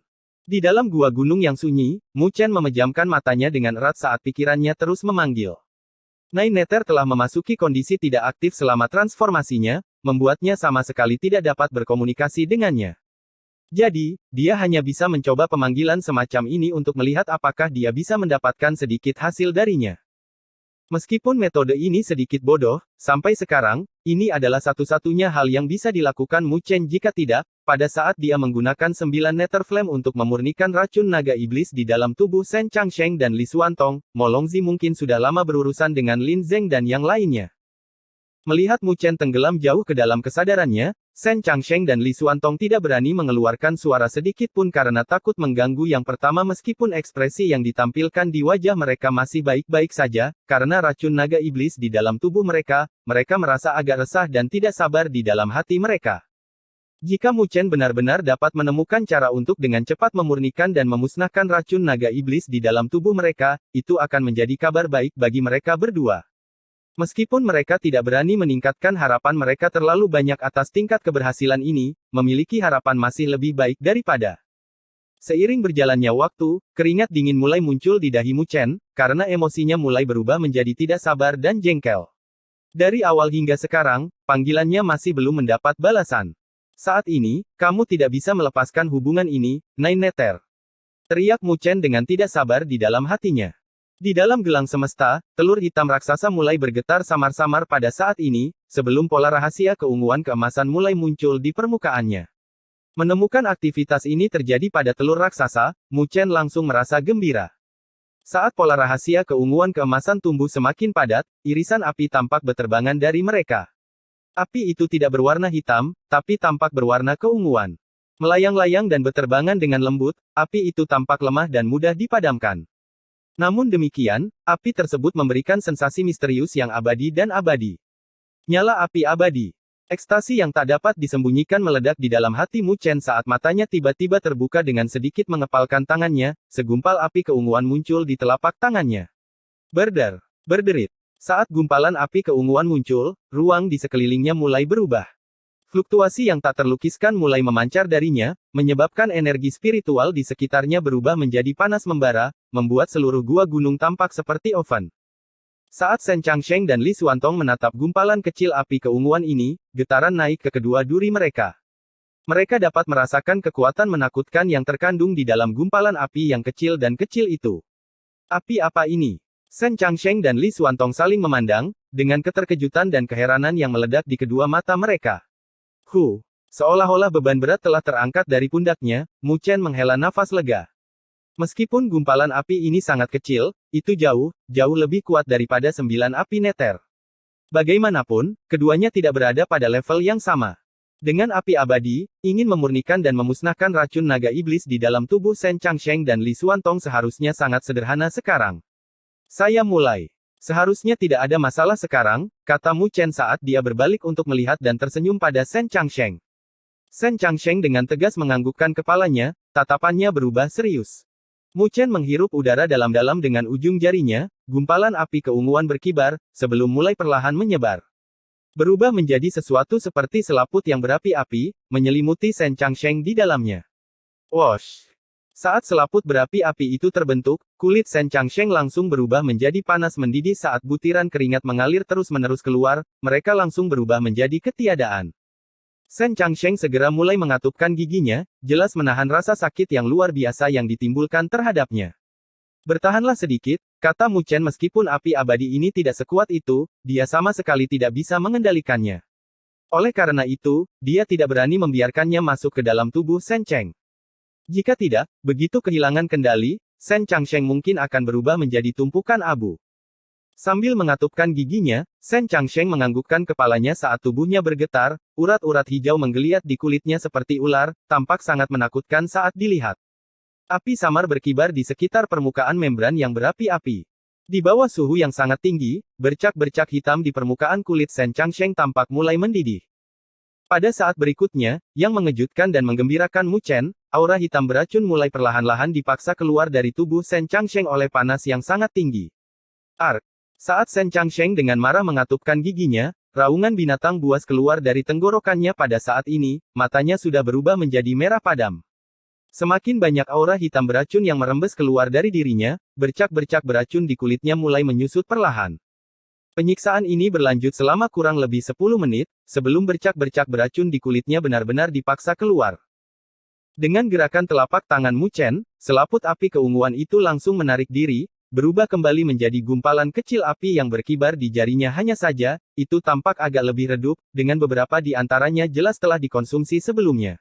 Di dalam gua gunung yang sunyi, Mu Chen memejamkan matanya dengan erat saat pikirannya terus memanggil. Nine Nether telah memasuki kondisi tidak aktif selama transformasinya, membuatnya sama sekali tidak dapat berkomunikasi dengannya. Jadi, dia hanya bisa mencoba pemanggilan semacam ini untuk melihat apakah dia bisa mendapatkan sedikit hasil darinya. Meskipun metode ini sedikit bodoh, sampai sekarang, ini adalah satu-satunya hal yang bisa dilakukan Mu Chen. Jika tidak, pada saat dia menggunakan 9 Nether Flame untuk memurnikan racun naga iblis di dalam tubuh Shen Changsheng dan Li Xuantong, Mo Longzi mungkin sudah lama berurusan dengan Lin Zeng dan yang lainnya. Melihat Mu Chen tenggelam jauh ke dalam kesadarannya, Shen Changsheng dan Li Xuantong tidak berani mengeluarkan suara sedikit pun karena takut mengganggu. Yang pertama, meskipun ekspresi yang ditampilkan di wajah mereka masih baik-baik saja, karena racun naga iblis di dalam tubuh mereka, mereka merasa agak resah dan tidak sabar di dalam hati mereka. Jika Mu Chen benar-benar dapat menemukan cara untuk dengan cepat memurnikan dan memusnahkan racun naga iblis di dalam tubuh mereka, itu akan menjadi kabar baik bagi mereka berdua. Meskipun mereka tidak berani meningkatkan harapan mereka terlalu banyak atas tingkat keberhasilan ini, memiliki harapan masih lebih baik daripada. Seiring berjalannya waktu, keringat dingin mulai muncul di dahi Mu Chen, karena emosinya mulai berubah menjadi tidak sabar dan jengkel. Dari awal hingga sekarang, panggilannya masih belum mendapat balasan. Saat ini, kamu tidak bisa melepaskan hubungan ini, Nine Nether. Teriak Mu Chen dengan tidak sabar di dalam hatinya. Di dalam gelang semesta, telur hitam raksasa mulai bergetar samar-samar pada saat ini, sebelum pola rahasia keunguan keemasan mulai muncul di permukaannya. Menemukan aktivitas ini terjadi pada telur raksasa, Mu Chen langsung merasa gembira. Saat pola rahasia keunguan keemasan tumbuh semakin padat, irisan api tampak beterbangan dari mereka. Api itu tidak berwarna hitam, tapi tampak berwarna keunguan. Melayang-layang dan beterbangan dengan lembut, api itu tampak lemah dan mudah dipadamkan. Namun demikian, api tersebut memberikan sensasi misterius yang abadi dan abadi. Nyala api abadi. Ekstasi yang tak dapat disembunyikan meledak di dalam hati Mu Chen saat matanya tiba-tiba terbuka dengan sedikit mengepalkan tangannya, segumpal api keunguan muncul di telapak tangannya. Berderit. Saat gumpalan api keunguan muncul, ruang di sekelilingnya mulai berubah. Fluktuasi yang tak terlukiskan mulai memancar darinya, menyebabkan energi spiritual di sekitarnya berubah menjadi panas membara, membuat seluruh gua gunung tampak seperti oven. Saat Shen Changsheng dan Li Xuantong menatap gumpalan kecil api keunguan ini, getaran naik ke kedua duri mereka. Mereka dapat merasakan kekuatan menakutkan yang terkandung di dalam gumpalan api yang kecil dan kecil itu. Api apa ini? Shen Changsheng dan Li Xuantong saling memandang, dengan keterkejutan dan keheranan yang meledak di kedua mata mereka. Seolah-olah beban berat telah terangkat dari pundaknya, Mu Chen menghela nafas lega. Meskipun gumpalan api ini sangat kecil, itu jauh lebih kuat daripada 9 api Nether. Bagaimanapun, keduanya tidak berada pada level yang sama. Dengan api abadi, ingin memurnikan dan memusnahkan racun naga iblis di dalam tubuh Shen Changsheng dan Li Xuantong seharusnya sangat sederhana sekarang. Saya mulai. Seharusnya tidak ada masalah sekarang, kata Mu Chen saat dia berbalik untuk melihat dan tersenyum pada Shen Changsheng. Shen Changsheng dengan tegas menganggukkan kepalanya, tatapannya berubah serius. Mu Chen menghirup udara dalam-dalam dengan ujung jarinya, gumpalan api keunguan berkibar, sebelum mulai perlahan menyebar. Berubah menjadi sesuatu seperti selaput yang berapi-api, menyelimuti Shen Changsheng di dalamnya. Wosh! Saat selaput berapi-api itu terbentuk, kulit Shen Changsheng langsung berubah menjadi panas mendidih saat butiran keringat mengalir terus-menerus keluar, mereka langsung berubah menjadi ketiadaan. Shen Changsheng segera mulai mengatupkan giginya, jelas menahan rasa sakit yang luar biasa yang ditimbulkan terhadapnya. Bertahanlah sedikit, kata Mu Chen, meskipun api abadi ini tidak sekuat itu, dia sama sekali tidak bisa mengendalikannya. Oleh karena itu, dia tidak berani membiarkannya masuk ke dalam tubuh Shen Cheng. Jika tidak, begitu kehilangan kendali, Shen Changsheng mungkin akan berubah menjadi tumpukan abu. Sambil mengatupkan giginya, Shen Changsheng menganggukkan kepalanya saat tubuhnya bergetar, urat-urat hijau menggeliat di kulitnya seperti ular, tampak sangat menakutkan saat dilihat. Api samar berkibar di sekitar permukaan membran yang berapi-api. Di bawah suhu yang sangat tinggi, bercak-bercak hitam di permukaan kulit Shen Changsheng tampak mulai mendidih. Pada saat berikutnya, yang mengejutkan dan menggembirakan Mu Chen, aura hitam beracun mulai perlahan-lahan dipaksa keluar dari tubuh Shen Changsheng oleh panas yang sangat tinggi. Ark! Saat Shen Changsheng dengan marah mengatupkan giginya, raungan binatang buas keluar dari tenggorokannya pada saat ini, matanya sudah berubah menjadi merah padam. Semakin banyak aura hitam beracun yang merembes keluar dari dirinya, bercak-bercak beracun di kulitnya mulai menyusut perlahan. Penyiksaan ini berlanjut selama kurang lebih 10 menit, sebelum bercak-bercak beracun di kulitnya benar-benar dipaksa keluar. Dengan gerakan telapak tangan Mu Chen, selaput api keunguan itu langsung menarik diri, berubah kembali menjadi gumpalan kecil api yang berkibar di jarinya. Hanya saja, itu tampak agak lebih redup, dengan beberapa di antaranya jelas telah dikonsumsi sebelumnya.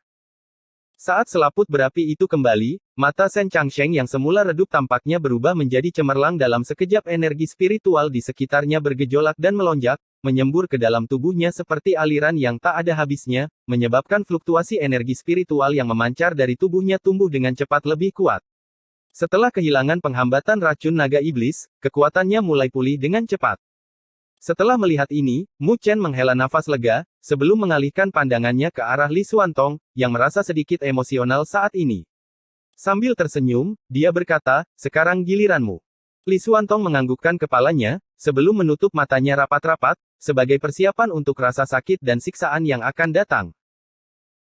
Saat selaput berapi itu kembali, mata Shen Changsheng yang semula redup tampaknya berubah menjadi cemerlang. Dalam sekejap energi spiritual di sekitarnya bergejolak dan melonjak, menyembur ke dalam tubuhnya seperti aliran yang tak ada habisnya, menyebabkan fluktuasi energi spiritual yang memancar dari tubuhnya tumbuh dengan cepat lebih kuat. Setelah kehilangan penghambatan racun naga iblis, kekuatannya mulai pulih dengan cepat. Setelah melihat ini, Mu Chen menghela nafas lega, sebelum mengalihkan pandangannya ke arah Li Xuantong, yang merasa sedikit emosional saat ini. Sambil tersenyum, dia berkata, "Sekarang giliranmu." Li Xuantong menganggukkan kepalanya, sebelum menutup matanya rapat-rapat, sebagai persiapan untuk rasa sakit dan siksaan yang akan datang.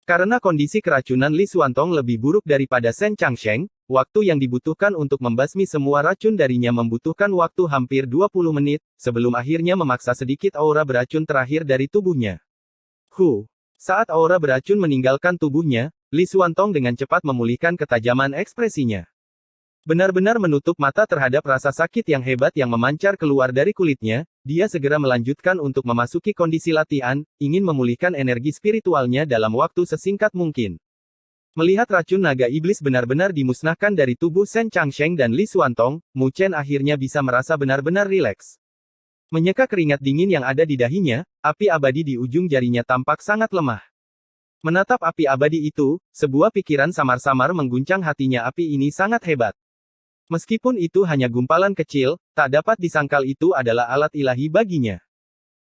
Karena kondisi keracunan Li Xuantong lebih buruk daripada Shen Changsheng, waktu yang dibutuhkan untuk membasmi semua racun darinya membutuhkan waktu hampir 20 menit, sebelum akhirnya memaksa sedikit aura beracun terakhir dari tubuhnya. Saat aura beracun meninggalkan tubuhnya, Li Xuantong dengan cepat memulihkan ketajaman ekspresinya. Benar-benar menutup mata terhadap rasa sakit yang hebat yang memancar keluar dari kulitnya, dia segera melanjutkan untuk memasuki kondisi latihan, ingin memulihkan energi spiritualnya dalam waktu sesingkat mungkin. Melihat racun naga iblis benar-benar dimusnahkan dari tubuh Shen Changsheng dan Li Xuantong, Mu Chen akhirnya bisa merasa benar-benar rileks. Menyeka keringat dingin yang ada di dahinya, api abadi di ujung jarinya tampak sangat lemah. Menatap api abadi itu, sebuah pikiran samar-samar mengguncang hatinya. Api ini sangat hebat. Meskipun itu hanya gumpalan kecil, tak dapat disangkal itu adalah alat ilahi baginya.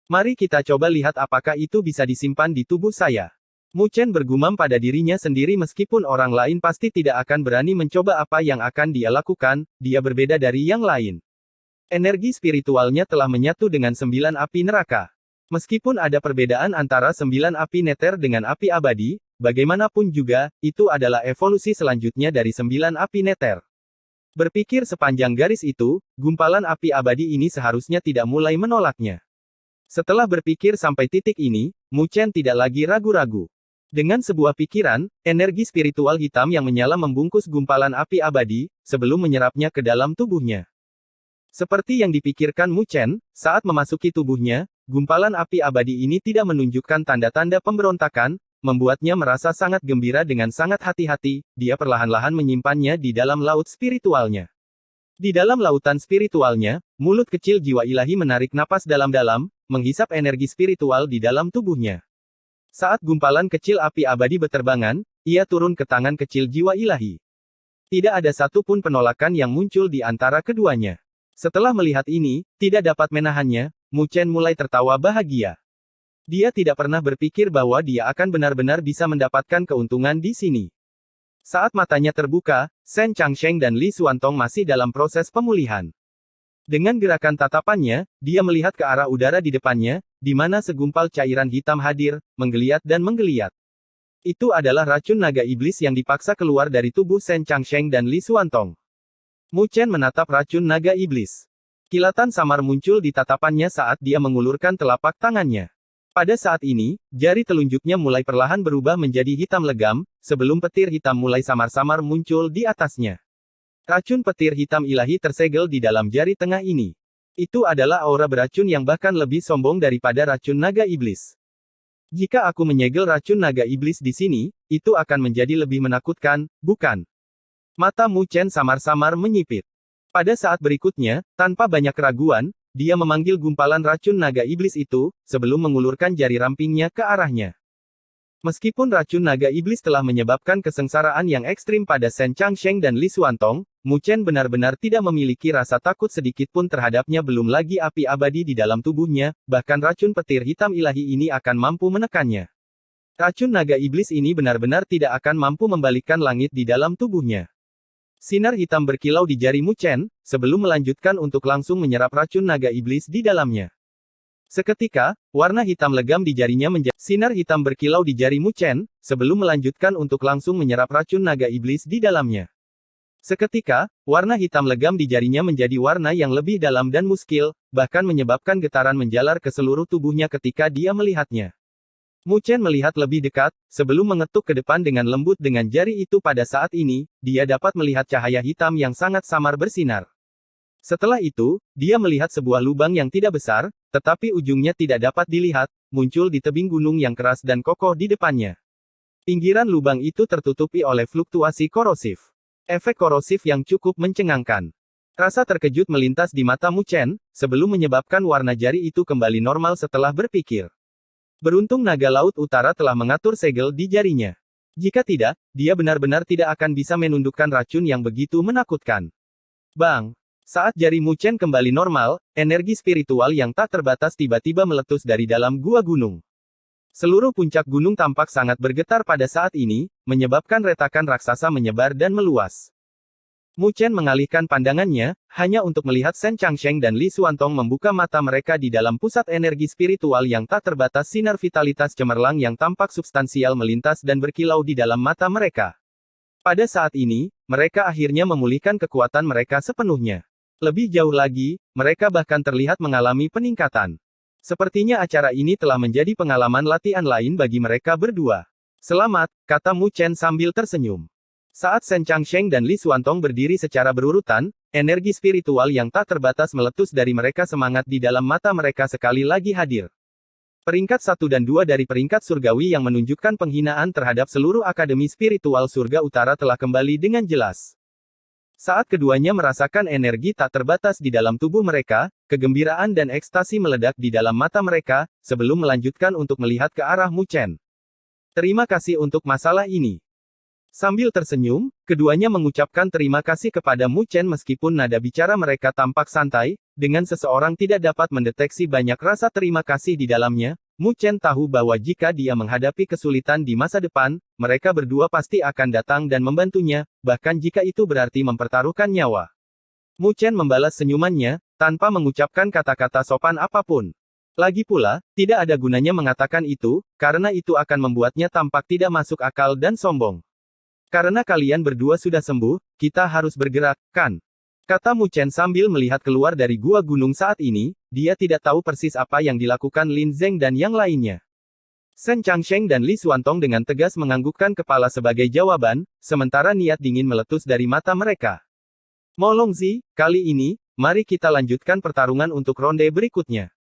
Mari kita coba lihat apakah itu bisa disimpan di tubuh saya. Mu Chen bergumam pada dirinya sendiri. Meskipun orang lain pasti tidak akan berani mencoba apa yang akan dia lakukan, dia berbeda dari yang lain. Energi spiritualnya telah menyatu dengan 9 api neraka. Meskipun ada perbedaan antara 9 api neter dengan api abadi, bagaimanapun juga, itu adalah evolusi selanjutnya dari 9 api neter. Berpikir sepanjang garis itu, gumpalan api abadi ini seharusnya tidak mulai menolaknya. Setelah berpikir sampai titik ini, Mu Chen tidak lagi ragu-ragu. Dengan sebuah pikiran, energi spiritual hitam yang menyala membungkus gumpalan api abadi, sebelum menyerapnya ke dalam tubuhnya. Seperti yang dipikirkan Mu Chen, saat memasuki tubuhnya, gumpalan api abadi ini tidak menunjukkan tanda-tanda pemberontakan, membuatnya merasa sangat gembira. Dengan sangat hati-hati, dia perlahan-lahan menyimpannya di dalam laut spiritualnya. Di dalam lautan spiritualnya, mulut kecil jiwa ilahi menarik napas dalam-dalam, menghisap energi spiritual di dalam tubuhnya. Saat gumpalan kecil api abadi beterbangan, ia turun ke tangan kecil jiwa ilahi. Tidak ada satupun penolakan yang muncul di antara keduanya. Setelah melihat ini, tidak dapat menahannya, Mu Chen mulai tertawa bahagia. Dia tidak pernah berpikir bahwa dia akan benar-benar bisa mendapatkan keuntungan di sini. Saat matanya terbuka, Shen Changsheng dan Li Xuantong masih dalam proses pemulihan. Dengan gerakan tatapannya, dia melihat ke arah udara di depannya, di mana segumpal cairan hitam hadir, menggeliat dan menggeliat. Itu adalah racun naga iblis yang dipaksa keluar dari tubuh Shen Changsheng dan Li Xuantong. Mu Chen menatap racun naga iblis. Kilatan samar muncul di tatapannya saat dia mengulurkan telapak tangannya. Pada saat ini, jari telunjuknya mulai perlahan berubah menjadi hitam legam, sebelum petir hitam mulai samar-samar muncul di atasnya. Racun petir hitam ilahi tersegel di dalam jari tengah ini. Itu adalah aura beracun yang bahkan lebih sombong daripada racun naga iblis. Jika aku menyegel racun naga iblis di sini, itu akan menjadi lebih menakutkan, bukan? Mata Mu Chen samar-samar menyipit. Pada saat berikutnya, tanpa banyak keraguan, dia memanggil gumpalan racun naga iblis itu, sebelum mengulurkan jari rampingnya ke arahnya. Meskipun racun naga iblis telah menyebabkan kesengsaraan yang ekstrim pada Shen Changsheng dan Li Xuantong, Mu Chen benar-benar tidak memiliki rasa takut sedikitpun terhadapnya, belum lagi api abadi di dalam tubuhnya, bahkan racun petir hitam ilahi ini akan mampu menekannya. Racun naga iblis ini benar-benar tidak akan mampu membalikkan langit di dalam tubuhnya. Sinar hitam berkilau di jari Mu Chen, sebelum melanjutkan untuk langsung menyerap racun naga iblis di dalamnya. Seketika, warna hitam legam di jarinya menjadi sinar hitam berkilau di jari Mu Chen, sebelum melanjutkan untuk langsung menyerap racun naga iblis di dalamnya. Seketika, warna hitam legam di jarinya menjadi warna yang lebih dalam dan muskil, bahkan menyebabkan getaran menjalar ke seluruh tubuhnya ketika dia melihatnya. Mu Chen melihat lebih dekat, sebelum mengetuk ke depan dengan lembut dengan jari itu. Pada saat ini, dia dapat melihat cahaya hitam yang sangat samar bersinar. Setelah itu, dia melihat sebuah lubang yang tidak besar, tetapi ujungnya tidak dapat dilihat, muncul di tebing gunung yang keras dan kokoh di depannya. Pinggiran lubang itu tertutupi oleh fluktuasi korosif. Efek korosif yang cukup mencengangkan. Rasa terkejut melintas di mata Mu Chen, sebelum menyebabkan warna jari itu kembali normal setelah berpikir. Beruntung naga laut utara telah mengatur segel di jarinya. Jika tidak, dia benar-benar tidak akan bisa menundukkan racun yang begitu menakutkan. Bang! Saat jari Mu Chen kembali normal, energi spiritual yang tak terbatas tiba-tiba meletus dari dalam gua gunung. Seluruh puncak gunung tampak sangat bergetar pada saat ini, menyebabkan retakan raksasa menyebar dan meluas. Mu Chen mengalihkan pandangannya, hanya untuk melihat Shen Changsheng dan Li Xuantong membuka mata mereka di dalam pusat energi spiritual yang tak terbatas. Sinar vitalitas cemerlang yang tampak substansial melintas dan berkilau di dalam mata mereka. Pada saat ini, mereka akhirnya memulihkan kekuatan mereka sepenuhnya. Lebih jauh lagi, mereka bahkan terlihat mengalami peningkatan. Sepertinya acara ini telah menjadi pengalaman latihan lain bagi mereka berdua. Selamat, kata Mu Chen sambil tersenyum. Saat Shen Changsheng dan Li Xuantong berdiri secara berurutan, energi spiritual yang tak terbatas meletus dari mereka. Semangat di dalam mata mereka sekali lagi hadir. Peringkat 1 dan 2 dari peringkat surgawi yang menunjukkan penghinaan terhadap seluruh akademi spiritual surga utara telah kembali dengan jelas. Saat keduanya merasakan energi tak terbatas di dalam tubuh mereka, kegembiraan dan ekstasi meledak di dalam mata mereka, sebelum melanjutkan untuk melihat ke arah Mu Chen. Terima kasih untuk masalah ini. Sambil tersenyum, keduanya mengucapkan terima kasih kepada Mu Chen meskipun nada bicara mereka tampak santai, dengan seseorang tidak dapat mendeteksi banyak rasa terima kasih di dalamnya. Mu Chen tahu bahwa jika dia menghadapi kesulitan di masa depan, mereka berdua pasti akan datang dan membantunya, bahkan jika itu berarti mempertaruhkan nyawa. Mu Chen membalas senyumannya, tanpa mengucapkan kata-kata sopan apapun. Lagi pula, tidak ada gunanya mengatakan itu, karena itu akan membuatnya tampak tidak masuk akal dan sombong. Karena kalian berdua sudah sembuh, kita harus bergerak, kan? Kata Mu Chen sambil melihat keluar dari gua gunung. Saat ini, dia tidak tahu persis apa yang dilakukan Lin Zeng dan yang lainnya. Shen Changsheng dan Li Xuantong dengan tegas menganggukkan kepala sebagai jawaban, sementara niat dingin meletus dari mata mereka. Mo Longzi, kali ini, mari kita lanjutkan pertarungan untuk ronde berikutnya.